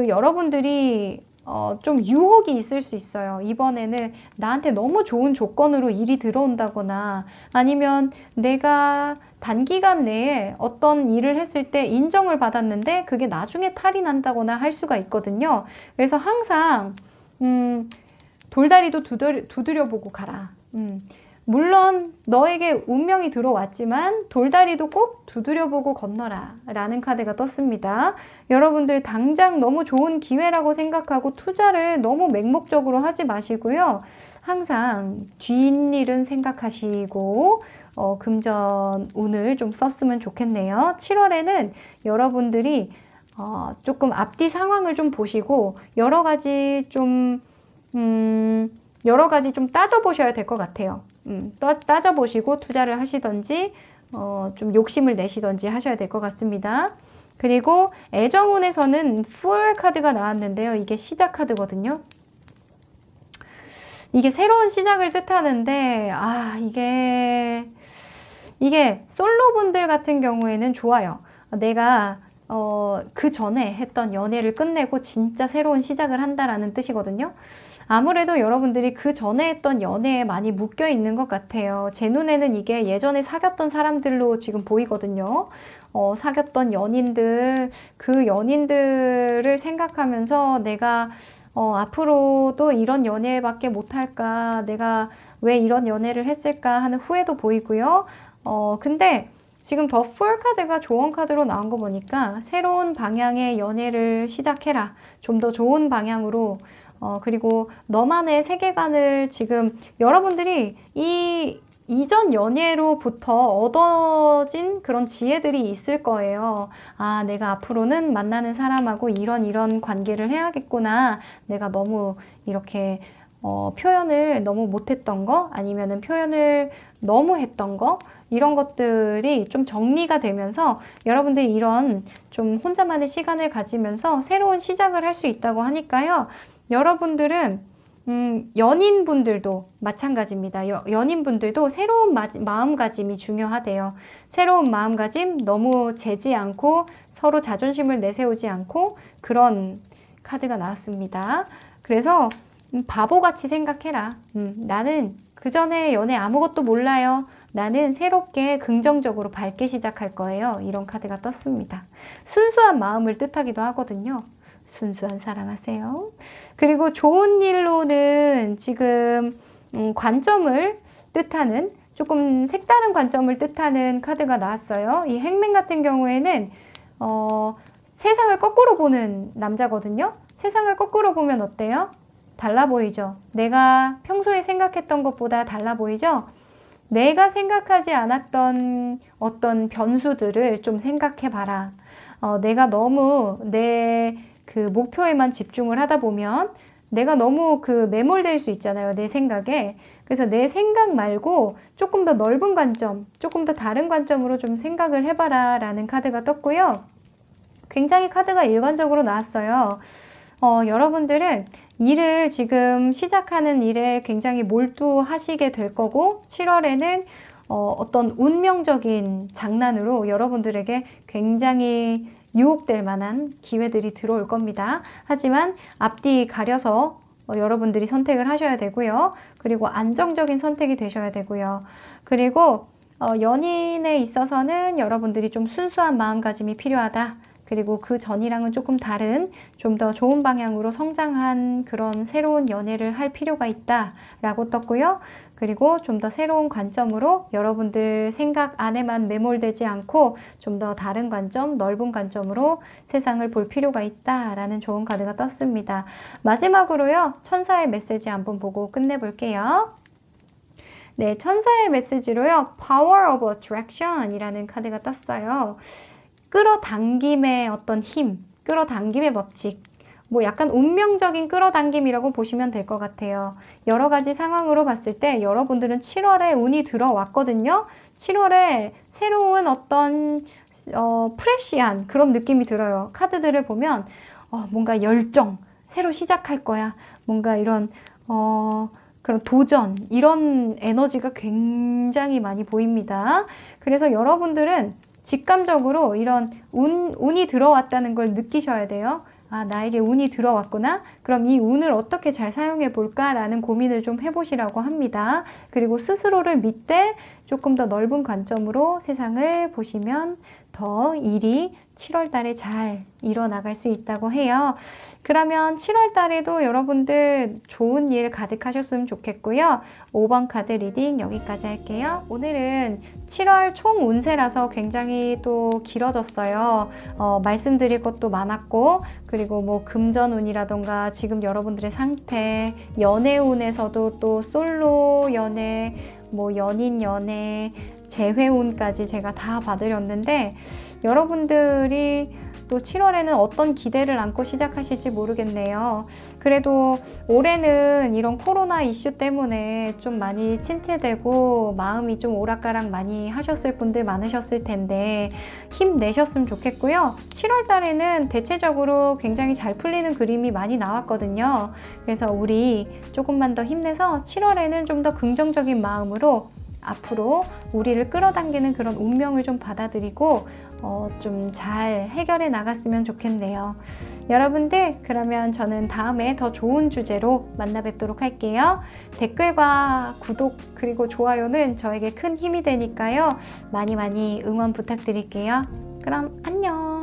Speaker 1: 여러분들이 좀 유혹이 있을 수 있어요. 이번에는 나한테 너무 좋은 조건으로 일이 들어온다거나 아니면 내가 단기간 내에 어떤 일을 했을 때 인정을 받았는데 그게 나중에 탈이 난다거나 할 수가 있거든요. 그래서 항상 돌다리도 두드려보고 가라. 물론 너에게 운명이 들어왔지만 돌다리도 꼭 두드려보고 건너라 라는 카드가 떴습니다. 여러분들 당장 너무 좋은 기회라고 생각하고 투자를 너무 맹목적으로 하지 마시고요. 항상 뒷일은 생각하시고 금전 운을 좀 썼으면 좋겠네요. 7월에는 여러분들이 조금 앞뒤 상황을 좀 보시고 여러 가지 좀 따져보셔야 될 것 같아요. 따져보시고 투자를 하시던지 좀 욕심을 내시던지 하셔야 될 것 같습니다. 그리고 애정운에서는 풀 카드가 나왔는데요. 이게 시작 카드거든요. 이게 새로운 시작을 뜻하는데 이게 솔로분들 같은 경우에는 좋아요. 내가 그 전에 했던 연애를 끝내고 진짜 새로운 시작을 한다라는 뜻이거든요. 아무래도 여러분들이 그 전에 했던 연애에 많이 묶여 있는 것 같아요. 제 눈에는 이게 예전에 사귀었던 사람들로 지금 보이거든요. 사귀었던 연인들, 그 연인들을 생각하면서 내가 앞으로도 이런 연애밖에 못할까, 내가 왜 이런 연애를 했을까 하는 후회도 보이고요. 근데 지금 더 풀 카드가 조언 카드로 나온 거 보니까 새로운 방향의 연애를 시작해라. 좀 더 좋은 방향으로 그리고 너만의 세계관을 지금 여러분들이 이전 연애로부터 얻어진 그런 지혜들이 있을 거예요. 내가 앞으로는 만나는 사람하고 이런 관계를 해야겠구나. 내가 너무 이렇게 표현을 너무 못했던 거 아니면은 표현을 너무 했던 거 이런 것들이 좀 정리가 되면서 여러분들이 이런 좀 혼자만의 시간을 가지면서 새로운 시작을 할 수 있다고 하니까요. 여러분들은 연인분들도 마찬가지입니다. 연인분들도 새로운 마음가짐이 중요하대요. 새로운 마음가짐, 너무 재지 않고 서로 자존심을 내세우지 않고 그런 카드가 나왔습니다. 그래서 바보같이 생각해라. 나는 그 전에 연애 아무것도 몰라요. 나는 새롭게 긍정적으로 밝게 시작할 거예요. 이런 카드가 떴습니다. 순수한 마음을 뜻하기도 하거든요. 순수한 사랑하세요. 그리고 좋은 일로는 지금 관점을 뜻하는, 조금 색다른 관점을 뜻하는 카드가 나왔어요. 이 행맨 같은 경우에는 세상을 거꾸로 보는 남자거든요. 세상을 거꾸로 보면 어때요? 달라 보이죠? 내가 평소에 생각했던 것보다 달라 보이죠? 내가 생각하지 않았던 어떤 변수들을 좀 생각해 봐라. 내가 너무 내 그 목표에만 집중을 하다 보면 내가 너무 매몰될 수 있잖아요. 내 생각에. 그래서 내 생각 말고 조금 더 넓은 관점, 조금 더 다른 관점으로 좀 생각을 해봐라 라는 카드가 떴고요. 굉장히 카드가 일관적으로 나왔어요. 여러분들은 일을 지금 시작하는 일에 굉장히 몰두하시게 될 거고 7월에는 어떤 운명적인 장난으로 여러분들에게 굉장히 유혹될 만한 기회들이 들어올 겁니다. 하지만 앞뒤 가려서 여러분들이 선택을 하셔야 되고요. 그리고 안정적인 선택이 되셔야 되고요. 그리고 연인에 있어서는 여러분들이 좀 순수한 마음가짐이 필요하다. 그리고 그 전이랑은 조금 다른, 좀 더 좋은 방향으로 성장한 그런 새로운 연애를 할 필요가 있다 라고 떴고요. 그리고 좀 더 새로운 관점으로 여러분들 생각 안에만 매몰되지 않고 좀 더 다른 관점, 넓은 관점으로 세상을 볼 필요가 있다 라는 좋은 카드가 떴습니다. 마지막으로요, 천사의 메시지 한번 보고 끝내볼게요. 네, 천사의 메시지로요, Power of Attraction 이라는 카드가 떴어요. 끌어당김의 어떤 힘, 끌어당김의 법칙, 뭐 약간 운명적인 끌어당김이라고 보시면 될 것 같아요. 여러 가지 상황으로 봤을 때 여러분들은 7월에 운이 들어왔거든요. 7월에 새로운 어떤 프레시한 그런 느낌이 들어요. 카드들을 보면 뭔가 열정, 새로 시작할 거야. 뭔가 이런 그런 도전, 이런 에너지가 굉장히 많이 보입니다. 그래서 여러분들은 직감적으로 이런 운이 들어왔다는 걸 느끼셔야 돼요. 아, 나에게 운이 들어왔구나. 그럼 이 운을 어떻게 잘 사용해 볼까라는 고민을 좀 해보시라고 합니다. 그리고 스스로를 믿되 조금 더 넓은 관점으로 세상을 보시면 더 일이 7월 달에 잘 일어나갈 수 있다고 해요. 그러면 7월 달에도 여러분들 좋은 일 가득하셨으면 좋겠고요. 5번 카드 리딩 여기까지 할게요. 오늘은 7월 총 운세라서 굉장히 또 길어졌어요. 말씀드릴 것도 많았고, 그리고 뭐 금전운이라던가 지금 여러분들의 상태, 연애운에서도 또 솔로 연애, 뭐 연인 연애, 재회운까지 제가 다 봐드렸는데, 여러분들이 또 7월에는 어떤 기대를 안고 시작하실지 모르겠네요. 그래도 올해는 이런 코로나 이슈 때문에 좀 많이 침체되고 마음이 좀 오락가락 많이 하셨을 분들 많으셨을 텐데 힘내셨으면 좋겠고요. 7월 달에는 대체적으로 굉장히 잘 풀리는 그림이 많이 나왔거든요. 그래서 우리 조금만 더 힘내서 7월에는 좀 더 긍정적인 마음으로 앞으로 우리를 끌어당기는 그런 운명을 좀 받아들이고 좀 잘 해결해 나갔으면 좋겠네요. 여러분들, 그러면 저는 다음에 더 좋은 주제로 만나 뵙도록 할게요. 댓글과 구독 그리고 좋아요는 저에게 큰 힘이 되니까요. 많이 많이 응원 부탁드릴게요. 그럼 안녕.